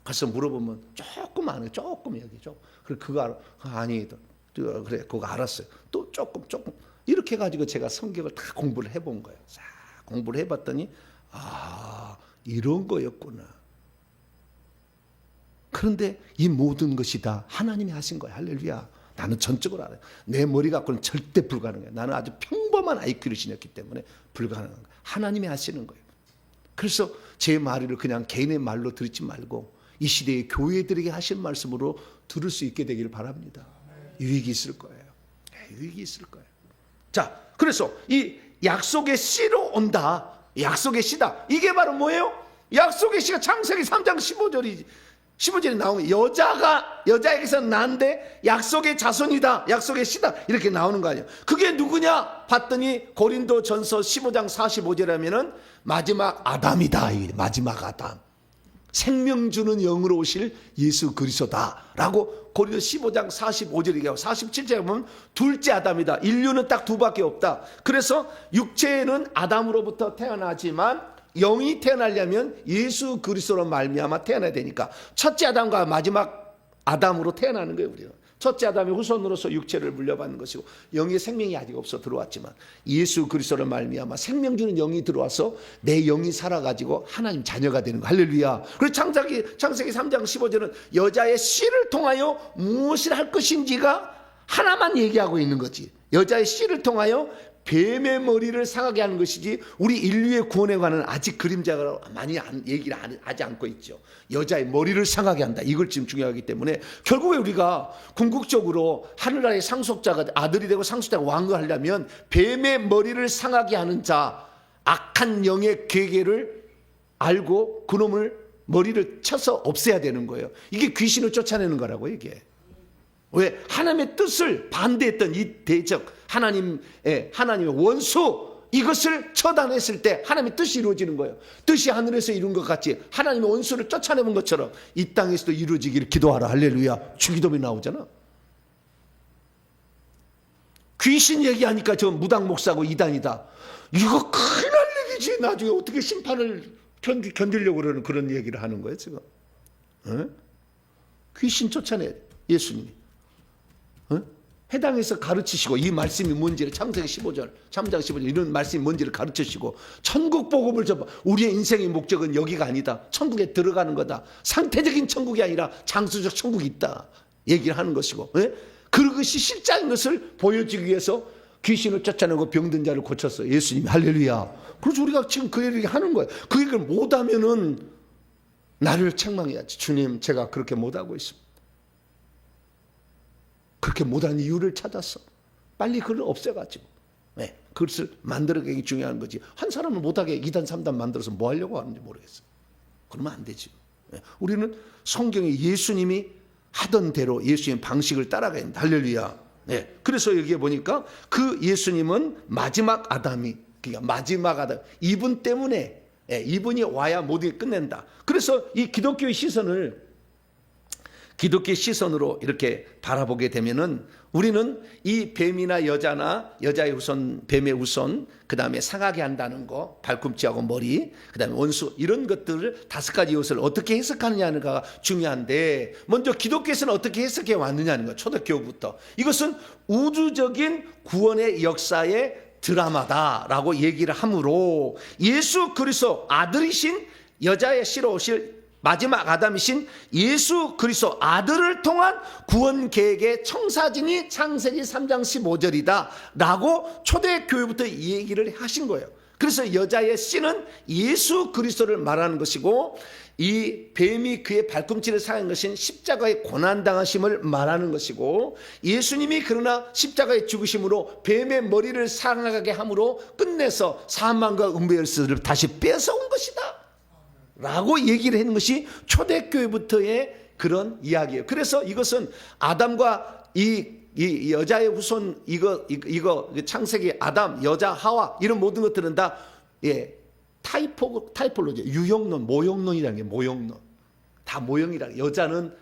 가서 물어보면 조금 아네, 조금 얘기죠. 그래 그거 아니, 그래 그거 알았어요. 또 조금 이렇게 해가지고 제가 성경을 다 공부를 해본 거예요. 자, 공부를 해봤더니 이런 거였구나. 그런데 이 모든 것이 다 하나님이 하신 거야. 할렐루야. 나는 전적으로 알아요. 내 머리 갖고는 절대 불가능해요. 나는 아주 평범한 IQ를 지녔기 때문에 불가능한 거예요. 하나님이 하시는 거예요. 그래서 제 말을 그냥 개인의 말로 듣지 말고 이 시대의 교회들에게 하신 말씀으로 들을 수 있게 되기를 바랍니다. 유익이 있을 거예요. 유익이 있을 거예요. 자, 그래서 이 약속의 씨로 온다. 약속의 씨다. 이게 바로 뭐예요? 약속의 씨가 창세기 3장 15절이 나오면 여자에게서 난데 약속의 자손이다. 약속의 씨다. 이렇게 나오는 거 아니에요. 그게 누구냐? 봤더니 고린도전서 15장 45절에 하면은 마지막 아담이다. 마지막 아담. 생명 주는 영으로 오실 예수 그리스도다 라고 고린도 15장 45절 얘기하고 47절에 보면 둘째 아담이다. 인류는 딱 두 밖에 없다. 그래서 육체는 아담으로부터 태어나지만 영이 태어나려면 예수 그리스도로 말미암아 태어나야 되니까 첫째 아담과 마지막 아담으로 태어나는 거예요. 우리는 첫째 아담의 후손으로서 육체를 물려받는 것이고 영의 생명이 아직 없어 들어왔지만 예수 그리스도로 말미암아 생명 주는 영이 들어와서 내 영이 살아가지고 하나님 자녀가 되는 거. 할렐루야. 그리고 창세기 3장 15절은 여자의 씨를 통하여 무엇을 할 것인지가 하나만 얘기하고 있는 거지. 여자의 씨를 통하여 뱀의 머리를 상하게 하는 것이지 우리 인류의 구원에 관한 아직 그림자가 많이 얘기를 하지 않고 있죠. 여자의 머리를 상하게 한다. 이걸 지금 중요하기 때문에 결국에 우리가 궁극적으로 하늘나라의 상속자가 아들이 되고 상속자가 왕을 하려면 뱀의 머리를 상하게 하는 자, 악한 영의 계계를 알고 그놈을 머리를 쳐서 없애야 되는 거예요. 이게 귀신을 쫓아내는 거라고 이게. 왜? 하나님의 뜻을 반대했던 이 대적 하나님의 원수 이것을 처단했을 때 하나님의 뜻이 이루어지는 거예요. 뜻이 하늘에서 이룬 것 같이 하나님의 원수를 쫓아내는 것처럼 이 땅에서도 이루어지기를 기도하라. 할렐루야. 주기도문이 나오잖아. 귀신 얘기하니까 저 무당 목사고 이단이다. 이거 큰일 날 얘기지. 나중에 어떻게 심판을 견디려고 그러는 그런 얘기를 하는 거예요 지금. 귀신 쫓아내 예수님이. 해당해서 가르치시고 이 말씀이 뭔지를 창세기 15절 3장 15절 이런 말씀이 뭔지를 가르치시고 천국 복음을 접어. 우리의 인생의 목적은 여기가 아니다. 천국에 들어가는 거다. 상태적인 천국이 아니라 장수적 천국이 있다 얘기를 하는 것이고 그것이 실제인 것을 보여주기 위해서 귀신을 쫓아내고 병든 자를 고쳤어요. 예수님이. 할렐루야. 그래서 우리가 지금 그 얘기를 하는 거예요. 그 얘기를 못하면은 나를 책망해야지. 주님 제가 그렇게 못하고 있습니다. 그렇게 못한 이유를 찾았어. 빨리 그걸 없애가지고 그것을 만들어가기 중요한 거지. 한 사람을 못하게 2단 3단 만들어서 뭐 하려고 하는지 모르겠어. 그러면 안 되지. 우리는 성경에 예수님이 하던 대로 예수님 방식을 따라가야 된다. 할렐루야. 그래서 여기에 보니까 그 예수님은 마지막 아담이, 그러니까 마지막 아담, 이분 때문에 이분이 와야 모든 게 끝낸다. 그래서 이 기독교의 시선을 기독교 시선으로 이렇게 바라보게 되면은 우리는 이 뱀이나 여자의 후손, 뱀의 후손, 그 다음에 상하게 한다는 거, 발꿈치하고 머리, 그 다음에 원수, 이런 것들을 5가지 요소를 어떻게 해석하느냐가 중요한데, 먼저 기독교에서는 어떻게 해석해 왔느냐는 거, 초대교부터. 이것은 우주적인 구원의 역사의 드라마다라고 얘기를 하므로 예수 그리스도 아들이신 여자의 씨로 오실 마지막 아담이신 예수 그리스도 아들을 통한 구원 계획의 청사진이 창세기 3장 15절이다 라고 초대교회부터 얘기를 하신 거예요. 그래서 여자의 씨는 예수 그리스도를 말하는 것이고, 이 뱀이 그의 발꿈치를 상한 것은 십자가의 고난당하심을 말하는 것이고, 예수님이 그러나 십자가의 죽으심으로 뱀의 머리를 상하게 함으로 끝내서 사망과 음부의 다시 뺏어온 것이다 라고 얘기를 하는 것이 초대교회부터의 그런 이야기예요. 그래서 이것은 아담과 이 여자의 후손, 이거 창세기 아담, 여자, 하와, 이런 모든 것들은 다 타이폴로지, 유형론, 모형론이라는 게 모형론. 다 모형이라는, 여자는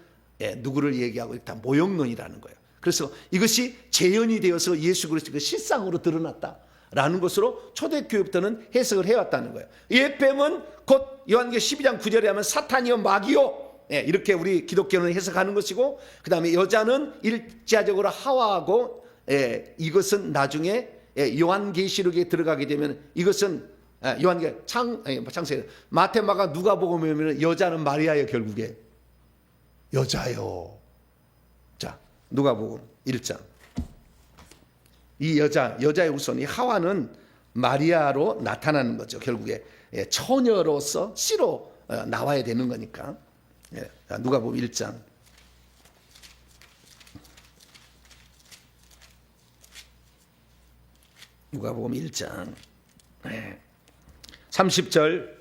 누구를 얘기하고 다 모형론이라는 거예요. 그래서 이것이 재현이 되어서 예수 그리스도의 실상으로 드러났다 라는 것으로 초대교회부터는 해석을 해왔다는 거예요. 이 뱀은 곧 요한계시록 12장 9절에 하면 사탄이요 마귀요, 이렇게 우리 기독교는 해석하는 것이고, 그 다음에 여자는 일자적으로 하와하고, 이것은 나중에 요한계시록에 들어가게 되면 이것은 창세기, 마태, 마가, 누가복음에 여자는 마리아예요. 결국에 여자요. 자, 누가복음 1장. 이 여자의 후손이 하와는 마리아로 나타나는 거죠. 결국에 처녀로서 씨로 나와야 되는 거니까. 누가복음 1장. 누가복음 1장 30절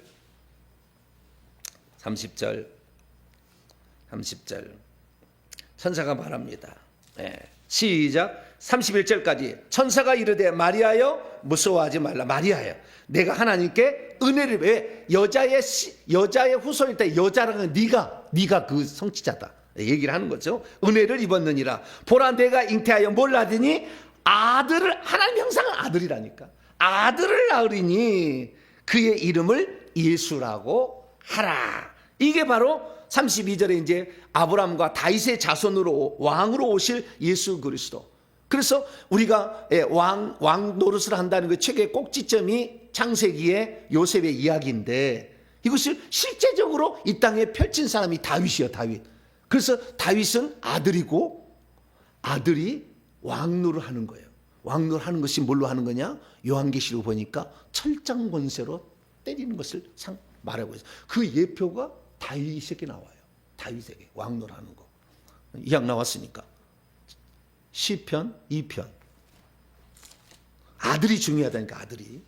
천사가 말합니다. 시작. 31절까지 천사가 이르되 마리아여 무서워하지 말라. 마리아여, 내가 하나님께 은혜를, 왜 여자의 후손일 때 여자라는 네가 그 성취자다 얘기를 하는 거죠. 은혜를 입었느니라. 보라, 내가 잉태하여 뭘 낳으니 아들을, 하나님 형상은 아들이라니까, 아들을 낳으리니 그의 이름을 예수라고 하라. 이게 바로 32절에 이제 아브라함과 다윗의 자손으로 왕으로 오실 예수 그리스도. 그래서 우리가 왕 노릇을 한다는 그 책의 꼭지점이 창세기의 요셉의 이야기인데, 이것을 실제적으로 이 땅에 펼친 사람이 다윗이요, 다윗. 그래서 다윗은 아들이고, 아들이 왕노를 하는 거예요. 왕노를 하는 것이 뭘로 하는 거냐? 요한계시록 보니까 철장 권세로 때리는 것을 말하고 있어요. 그 예표가 다윗에게 나와요. 다윗에게 왕노를 하는 거. 이약 나왔으니까. 시편 2편. 아들이 중요하다니까, 아들이.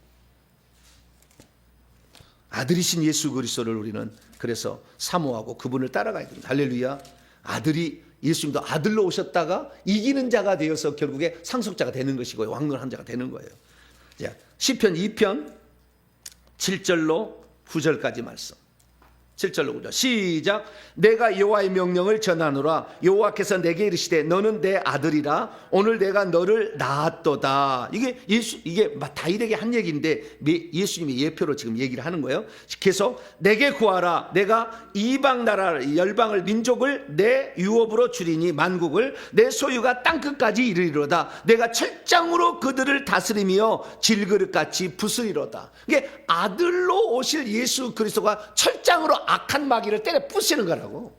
아들이신 예수 그리스도를 우리는 그래서 사모하고 그분을 따라가야 됩니다. 할렐루야. 아들이, 예수님도 아들로 오셨다가 이기는 자가 되어서 결국에 상속자가 되는 것이고 왕노한 자가 되는 거예요. 자, 시편 2편 7절로 9절까지 말씀. 7절로 9절 시작. 내가 여호와의 명령을 전하노라. 여호와께서 내게 이르시되 너는 내 아들이라. 오늘 내가 너를 낳았도다. 이게 다윗에게 한 얘기인데 예수님이 예표로 지금 얘기를 하는 거예요. 계속 내게 구하라. 내가 이방 나라 열방을 민족을 내 유업으로 주리니 만국을 내 소유가 땅끝까지 이르리로다. 내가 철장으로 그들을 다스리며 질그릇같이 부수리로다. 이게 아들로 오실 예수 그리스도가 철장으로 악한 마귀를 때려 부시는 거라고.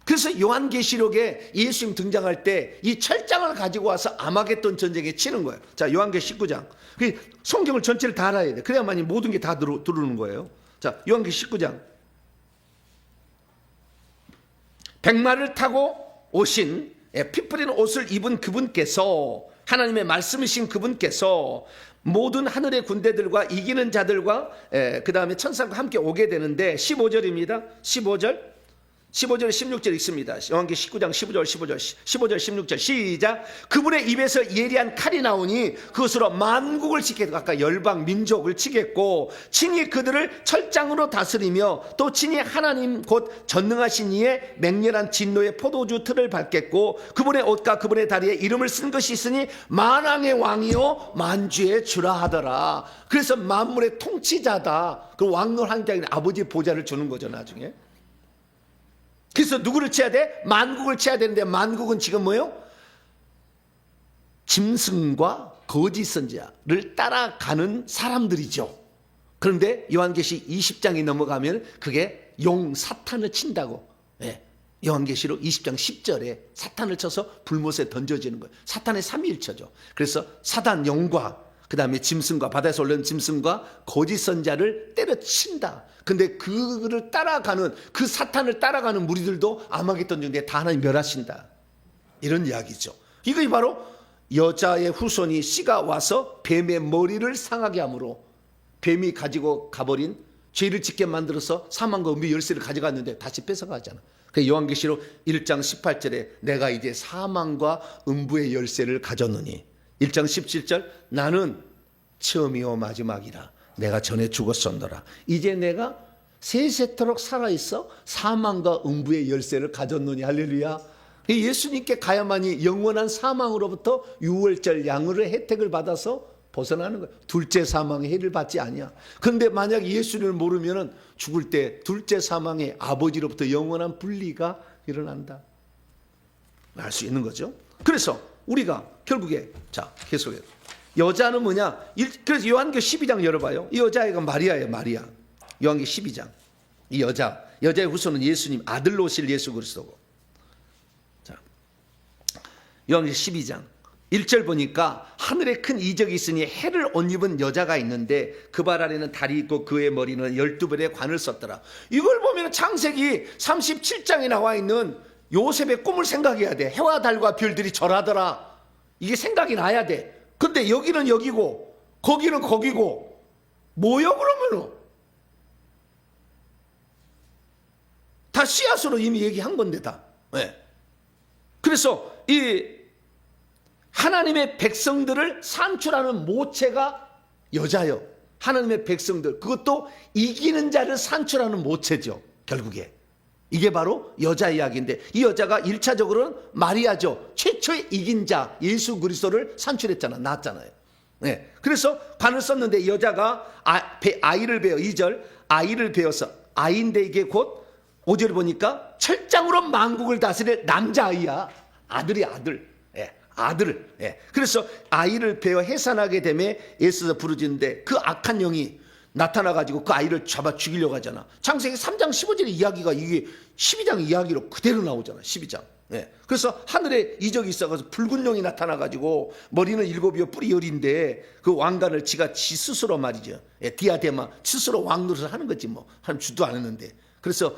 그래서 요한계시록에 예수님 등장할 때 이 철장을 가지고 와서 아마겟돈 전쟁에 치는 거예요. 자, 요한계시록 19장. 성경을 전체를 다 알아야 돼. 그래야만이 모든 게 다 들어오는 거예요. 자, 요한계시록 19장. 백마를 타고 오신, 피 뿌리는 옷을 입은 그분께서, 하나님의 말씀이신 그분께서 모든 하늘의 군대들과 이기는 자들과 그 다음에 천사과 함께 오게 되는데 15절입니다. 15절 15절 16절 읽습니다. 요한계시록 19장 15절 16절 시작. 그분의 입에서 예리한 칼이 나오니 그것으로 만국을 치겠고, 아까 열방 민족을 치겠고, 친히 그들을 철장으로 다스리며 또 친히 하나님 곧 전능하신 이의 맹렬한 진노의 포도주 틀을 밟겠고, 그분의 옷과 그분의 다리에 이름을 쓴 것이 있으니 만왕의 왕이요 만주의 주라 하더라. 그래서 만물의 통치자다. 그 왕노 황자인 아버지 보좌를 주는 거죠 나중에. 그래서 누구를 쳐야 돼? 만국을 쳐야 되는데, 만국은 지금 뭐예요? 짐승과 거짓 선지자를 따라가는 사람들이죠. 그런데 요한계시록 20장이 넘어가면 그게 용 사탄을 친다고. 예. 요한계시록 20장 10절에 사탄을 쳐서 불못에 던져지는 거예요. 사탄의 삼위일체죠. 그래서 사단 용과 그 다음에 짐승과, 바다에서 올라온 짐승과 거짓 선자를 때려친다. 근데 그를 따라가는, 그 사탄을 따라가는 무리들도 아마겟돈 중에 다 하나님 멸하신다. 이런 이야기죠. 이것이 바로 여자의 후손이 씨가 와서 뱀의 머리를 상하게 함으로, 뱀이 가지고 가버린, 죄를 짓게 만들어서 사망과 음부의 열쇠를 가져갔는데 다시 뺏어가잖아. 그 요한계시록 1장 18절에 내가 이제 사망과 음부의 열쇠를 가졌느니, 1장 17절 나는 처음이요 마지막이라 내가 전에 죽었었노라. 이제 내가 세세토록 살아있어 사망과 음부의 열쇠를 가졌느니. 할렐루야. 예수님께 가야만이 영원한 사망으로부터 유월절 양으로의 혜택을 받아서 벗어나는 거예요. 둘째 사망의 해를 받지 아니야. 그런데 만약 예수를 모르면 죽을 때 둘째 사망의 아버지로부터 영원한 분리가 일어난다. 알 수 있는 거죠. 그래서 우리가 결국에, 자, 계속해요. 여자는 뭐냐? 그래서 요한계시록 12장 열어봐요. 이 여자애가 마리아예요, 마리아. 요한계시록 12장. 이 여자의 후손은 예수님, 아들로 오실 예수 그리스도고. 자, 요한계시록 12장 1절 보니까 하늘에 큰 이적이 있으니 해를 옷 입은 여자가 있는데 그 발 아래는 달이 있고 그의 머리는 12벌의 관을 썼더라. 이걸 보면 창세기 37장에 나와 있는 요셉의 꿈을 생각해야 돼. 해와 달과 별들이 절하더라. 이게 생각이 나야 돼. 근데 여기는 여기고 거기는 거기고 뭐요 그러면은? 다 씨앗으로 이미 얘기한 건데 다. 네. 그래서 이 하나님의 백성들을 산출하는 모체가 여자요. 하나님의 백성들, 그것도 이기는 자를 산출하는 모체죠. 결국에 이게 바로 여자 이야기인데, 이 여자가 1차적으로는 마리아죠. 최초의 이긴 자 예수 그리스도를 산출했잖아, 낳았잖아요. 네. 그래서 관을 썼는데 여자가 아이를 베어, 2절 아이를 베어서, 아이인데 이게 곧 5절 보니까 철장으로 만국을 다스릴 남자아이야. 아들이 아들. 아들. 그래서 아이를 베어 해산하게 되면 애써서 부르짖는데 그 악한 영이 나타나가지고 그 아이를 잡아 죽이려고 하잖아. 창세기 3장 15절의 이야기가 이게 12장 이야기로 그대로 나오잖아. 12장. 그래서 하늘에 이적이 있어가지고 붉은 용이 나타나가지고 머리는 7이요 뿔이 10인데 그 왕관을 지 스스로 말이죠. 디아데마 스스로 왕 노릇을 하는 거지 뭐. 하나님 주도 안 했는데. 그래서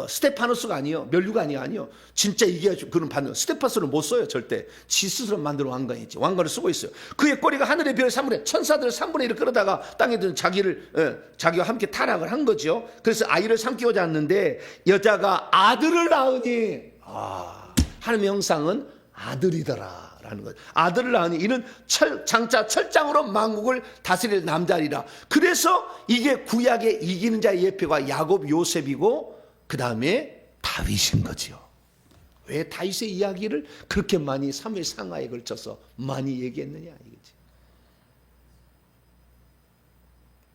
스테파노스가 아니요, 멸류가 아니요. 진짜 이게 그런 반응. 스테파노스는 못 써요 절대. 지 스스로 만든 왕관이지. 왕관을 쓰고 있어요. 그의 꼬리가 하늘의 별 3분의, 천사들 3분의 1을 끌어다가 땅에 든 자기와 함께 타락을 한 거죠. 그래서 아이를 삼키고자 했는데 여자가 아들을 낳으니, 하나님의 형상은 아들이더라 라는 거죠. 아들을 낳으니 이는 장차 철장으로 만국을 다스릴 남자리라. 그래서 이게 구약의 이기는 자의 예표가 야곱 요셉이고 그 다음에 다윗인 거죠. 왜 다윗의 이야기를 그렇게 많이 사무엘 상하에 걸쳐서 많이 얘기했느냐 이거지.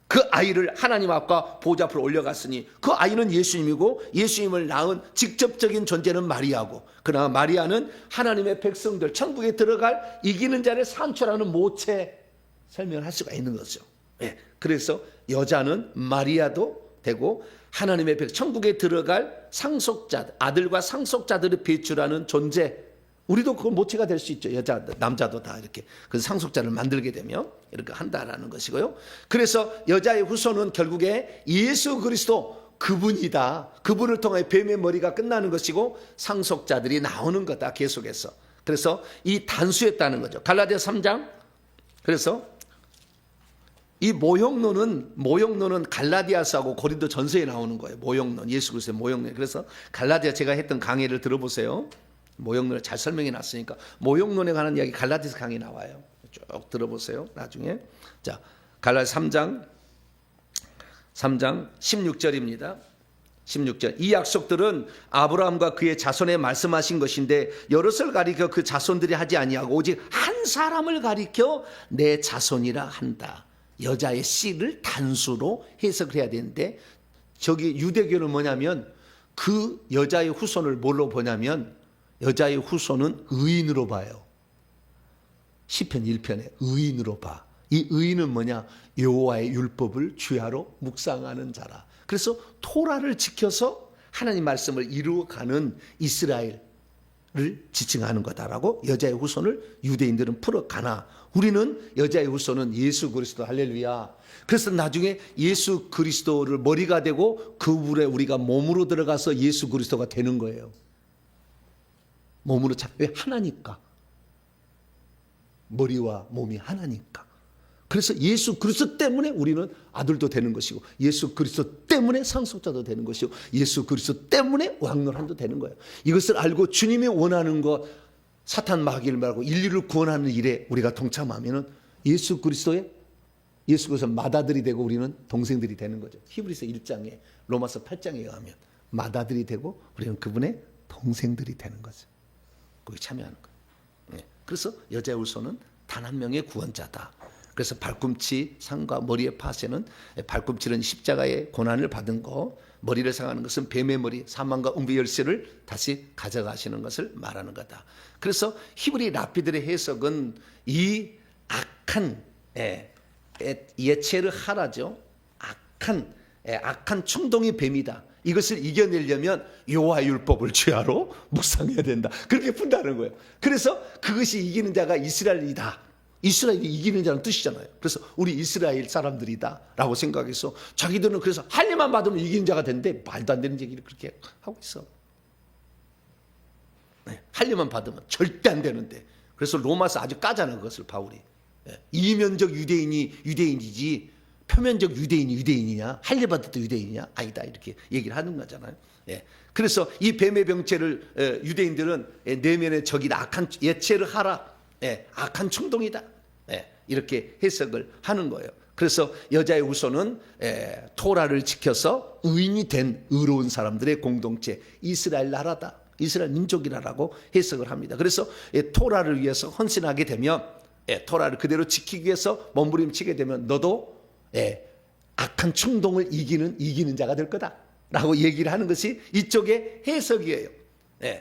그 아이를 하나님 앞과 보좌 앞으로 올려갔으니 그 아이는 예수님이고, 예수님을 낳은 직접적인 존재는 마리아고, 그러나 마리아는 하나님의 백성들, 천국에 들어갈 이기는 자를 산출하는 모체, 설명할 수가 있는 거죠. 그래서 여자는 마리아도 되고 하나님의 천국에 들어갈 상속자, 아들과 상속자들을 배출하는 존재, 우리도 그 모체가 될 수 있죠. 여자, 남자도 다 이렇게 그 상속자를 만들게 되면 이렇게 한다라는 것이고요. 그래서 여자의 후손은 결국에 예수 그리스도 그분이다. 그분을 통해 뱀의 머리가 끝나는 것이고 상속자들이 나오는 거다 계속해서. 그래서 이 단수했다는 거죠. 갈라디아 3장. 그래서 이 모형론은 갈라디아서하고 고린도 전서에 나오는 거예요. 모형론, 예수 그리스도의 모형론. 그래서 갈라디아 제가 했던 강의를 들어보세요. 모형론을 잘 설명해 놨으니까 모형론에 관한 이야기 갈라디아서 강의 나와요. 쭉 들어보세요. 나중에. 자, 갈라디아 3장 16절입니다. 16절. 이 약속들은 아브라함과 그의 자손에 말씀하신 것인데 여럿을 가리켜 그 자손들이 하지 아니하고 오직 한 사람을 가리켜 내 자손이라 한다. 여자의 씨를 단수로 해석을 해야 되는데 저기 유대교는 뭐냐면 그 여자의 후손을 뭘로 보냐면 여자의 후손은 의인으로 봐요. 시편 1편에 의인으로 봐. 이 의인은 뭐냐? 여호와의 율법을 주야로 묵상하는 자라. 그래서 토라를 지켜서 하나님 말씀을 이루어가는 이스라엘을 지칭하는 거다라고 여자의 후손을 유대인들은 풀어가나 우리는 여자의 후손은 예수 그리스도. 할렐루야. 그래서 나중에 예수 그리스도를 머리가 되고 그 물에 우리가 몸으로 들어가서 예수 그리스도가 되는 거예요. 몸으로 왜 하나니까. 머리와 몸이 하나니까. 그래서 예수 그리스도 때문에 우리는 아들도 되는 것이고 예수 그리스도 때문에 상속자도 되는 것이고 예수 그리스도 때문에 왕노란도 되는 거예요. 이것을 알고 주님이 원하는 것, 사탄 마귀를 말고 인류를 구원하는 일에 우리가 동참하면은 예수 그리스도 맏아들이 되고 우리는 동생들이 되는 거죠. 히브리서 1장에 로마서 8장에 의하면 맏아들이 되고 우리는 그분의 동생들이 되는 거죠. 거기 참여하는 거예요. 그래서 여자의 후손은 단 한 명의 구원자다. 그래서 발꿈치 상과 머리의 파쇄는 발꿈치는 십자가의 고난을 받은 거, 머리를 상하는 것은 뱀의 머리, 사망과 음부의 열쇠를 다시 가져가시는 것을 말하는 거다. 그래서 히브리 랍비들의 해석은 이 악한 예체르 하라죠. 악한 충동이 뱀이다. 이것을 이겨내려면 여호와의 율법을 주야로 묵상해야 된다. 그렇게 푼다는 거예요. 그래서 그것이 이기는 자가 이스라엘이다. 이스라엘이 이기는 자는 뜻이잖아요. 그래서 우리 이스라엘 사람들이다 라고 생각해서 자기들은 그래서 할례만 받으면 이기는 자가 되는데 말도 안 되는 얘기를 그렇게 하고 있어. 할례만 받으면 절대 안 되는데. 그래서 로마서 아주 까잖아 그것을 바울이. 이면적 유대인이 유대인이지 표면적 유대인이 유대인이냐, 할례 받을 때 유대인이냐, 아니다 이렇게 얘기를 하는 거잖아요. 그래서 이 뱀의 병체를 유대인들은 내면의 적이다, 악한 예체를 하라, 악한 충동이다, 이렇게 해석을 하는 거예요. 그래서 여자의 후손은 토라를 지켜서 의인이 된 의로운 사람들의 공동체, 이스라엘 나라다, 이스라엘 민족이라고 해석을 합니다. 그래서 토라를 위해서 헌신하게 되면, 토라를 그대로 지키기 위해서 몸부림치게 되면 너도 악한 충동을 이기는 자가 될 거다라고 얘기를 하는 것이 이쪽의 해석이에요.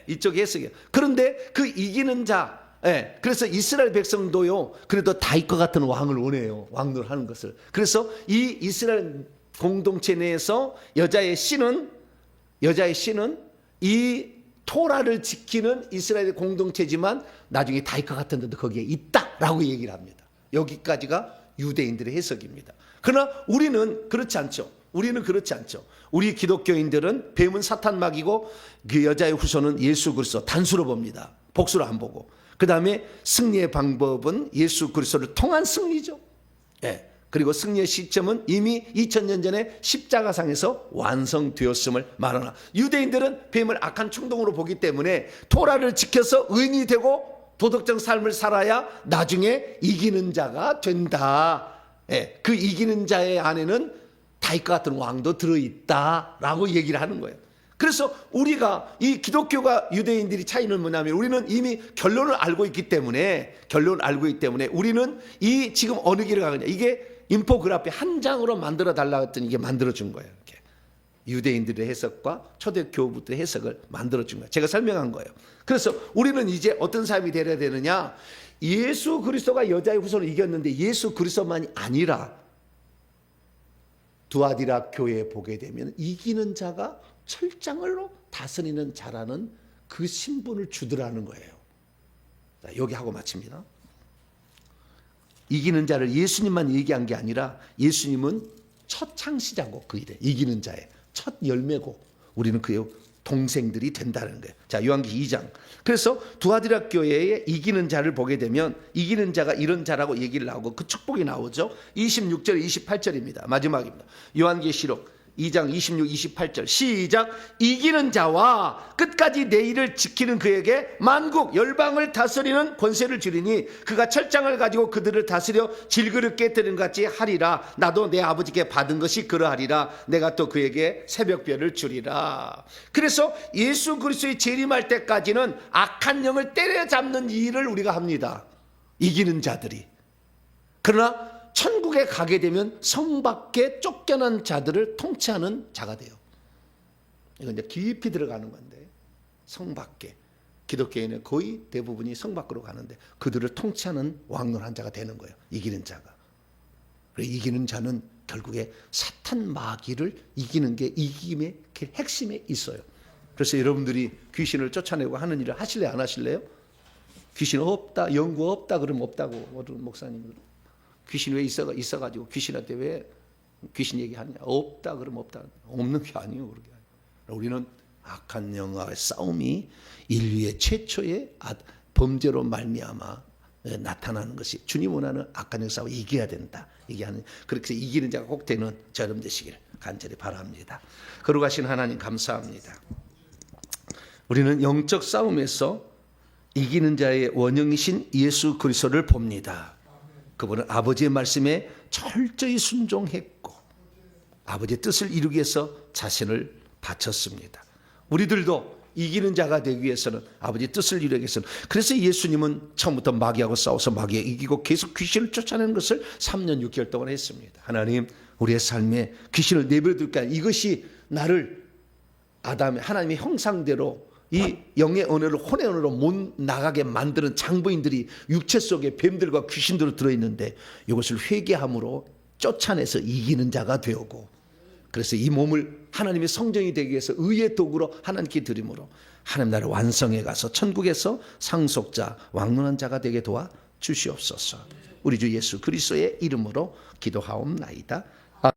이쪽의 해석이에요. 그런데 그 이기는 자, 그래서 이스라엘 백성도요, 그래도 다윗과 같은 왕을 원해요. 왕노를 하는 것을. 그래서 이 이스라엘 공동체 내에서 여자의 씨는 이 토라를 지키는 이스라엘 공동체지만 나중에 다윗과 같은 데도 거기에 있다라고 얘기를 합니다. 여기까지가 유대인들의 해석입니다. 그러나 우리는 그렇지 않죠. 우리 기독교인들은 뱀은 사탄 마귀고 그 여자의 후손은 예수 그리스도 단수로 봅니다. 복수로 안 보고. 그 다음에 승리의 방법은 예수 그리스도를 통한 승리죠. 그리고 승리의 시점은 이미 2000년 전에 십자가상에서 완성되었음을 말하나, 유대인들은 뱀을 악한 충동으로 보기 때문에 토라를 지켜서 의인이 되고 도덕적 삶을 살아야 나중에 이기는 자가 된다. 그 이기는 자의 안에는 다윗과 같은 왕도 들어있다라고 얘기를 하는 거예요. 그래서 우리가 이 기독교가 유대인들이 차이는 뭐냐면 우리는 이미 결론을 알고 있기 때문에 우리는 이 지금 어느 길을 가느냐, 이게 인포그래피 한 장으로 만들어 달라고 했더니 이게 만들어준 거예요. 이렇게. 유대인들의 해석과 초대교부들의 해석을 만들어준 거예요. 제가 설명한 거예요. 그래서 우리는 이제 어떤 삶이 되어야 되느냐, 예수 그리스도가 여자의 후손을 이겼는데 예수 그리스도만이 아니라 두아디라 교회에 보게 되면 이기는 자가 철장으로 다스리는 자라는 그 신분을 주더라는 거예요. 자, 여기 하고 마칩니다. 이기는 자를 예수님만 얘기한 게 아니라 예수님은 첫 창시자고 그 일에 이기는 자의 첫 열매고 우리는 그의 동생들이 된다는 거예요. 자, 요한계시록 2장. 그래서 두아디라 교회에 이기는 자를 보게 되면 이기는 자가 이런 자라고 얘기를 하고 그 축복이 나오죠. 26절 28절입니다. 마지막입니다. 요한계시록 2장 26, 28절 시작. 이기는 자와 끝까지 내 일을 지키는 그에게 만국 열방을 다스리는 권세를 주리니 그가 철장을 가지고 그들을 다스려 질그릇 깨뜨리는 같이 하리라. 나도 내 아버지께 받은 것이 그러하리라. 내가 또 그에게 새벽별을 주리라. 그래서 예수 그리스도의 재림할 때까지는 악한 영을 때려잡는 일을 우리가 합니다. 이기는 자들이. 그러나 천국에 가게 되면 성 밖에 쫓겨난 자들을 통치하는 자가 돼요. 이건 이제 깊이 들어가는 건데, 성 밖에 기독교인은 거의 대부분이 성 밖으로 가는데 그들을 통치하는 왕론한 자가 되는 거예요. 이기는 자가. 이기는 자는 결국에 사탄 마귀를 이기는 게 이김의 핵심에 있어요. 그래서 여러분들이 귀신을 쫓아내고 하는 일을 하실래요, 안 하실래요? 귀신 없다, 연구 없다 그러면 없다고 목사님. 귀신 왜 있어가지고 귀신한테 왜 귀신 얘기하냐? 없다 그러면 없다. 없는 게 아니에요. 그렇게. 우리는 악한 영과의 싸움이 인류의 최초의 범죄로 말미암아 나타나는 것이 주님 원하는 악한 영 싸움을 이겨야 된다. 얘기하는 그렇게 이기는 자가 꼭 되는 저름 되시기를 간절히 바랍니다. 거룩하신 하나님 감사합니다. 우리는 영적 싸움에서 이기는 자의 원형이신 예수 그리스도를 봅니다. 그분은 아버지의 말씀에 철저히 순종했고 아버지의 뜻을 이루기 위해서 자신을 바쳤습니다. 우리들도 이기는 자가 되기 위해서는 아버지의 뜻을 이루기 위해서는 그래서 예수님은 처음부터 마귀하고 싸워서 마귀에 이기고 계속 귀신을 쫓아내는 것을 3년 6개월 동안 했습니다. 하나님, 우리의 삶에 귀신을 내버려둘까? 이것이 나를 하나님의 형상대로 이 영의 언어를 혼의 언어로 못 나가게 만드는 장부인들이 육체 속에 뱀들과 귀신들로 들어있는데 이것을 회개함으로 쫓아내서 이기는 자가 되고, 그래서 이 몸을 하나님의 성전이 되기 위해서 의의 도구로 하나님께 드림으로 하나님 나라를 완성해 가서 천국에서 상속자 왕론한 자가 되게 도와 주시옵소서. 우리 주 예수 그리스도의 이름으로 기도하옵나이다.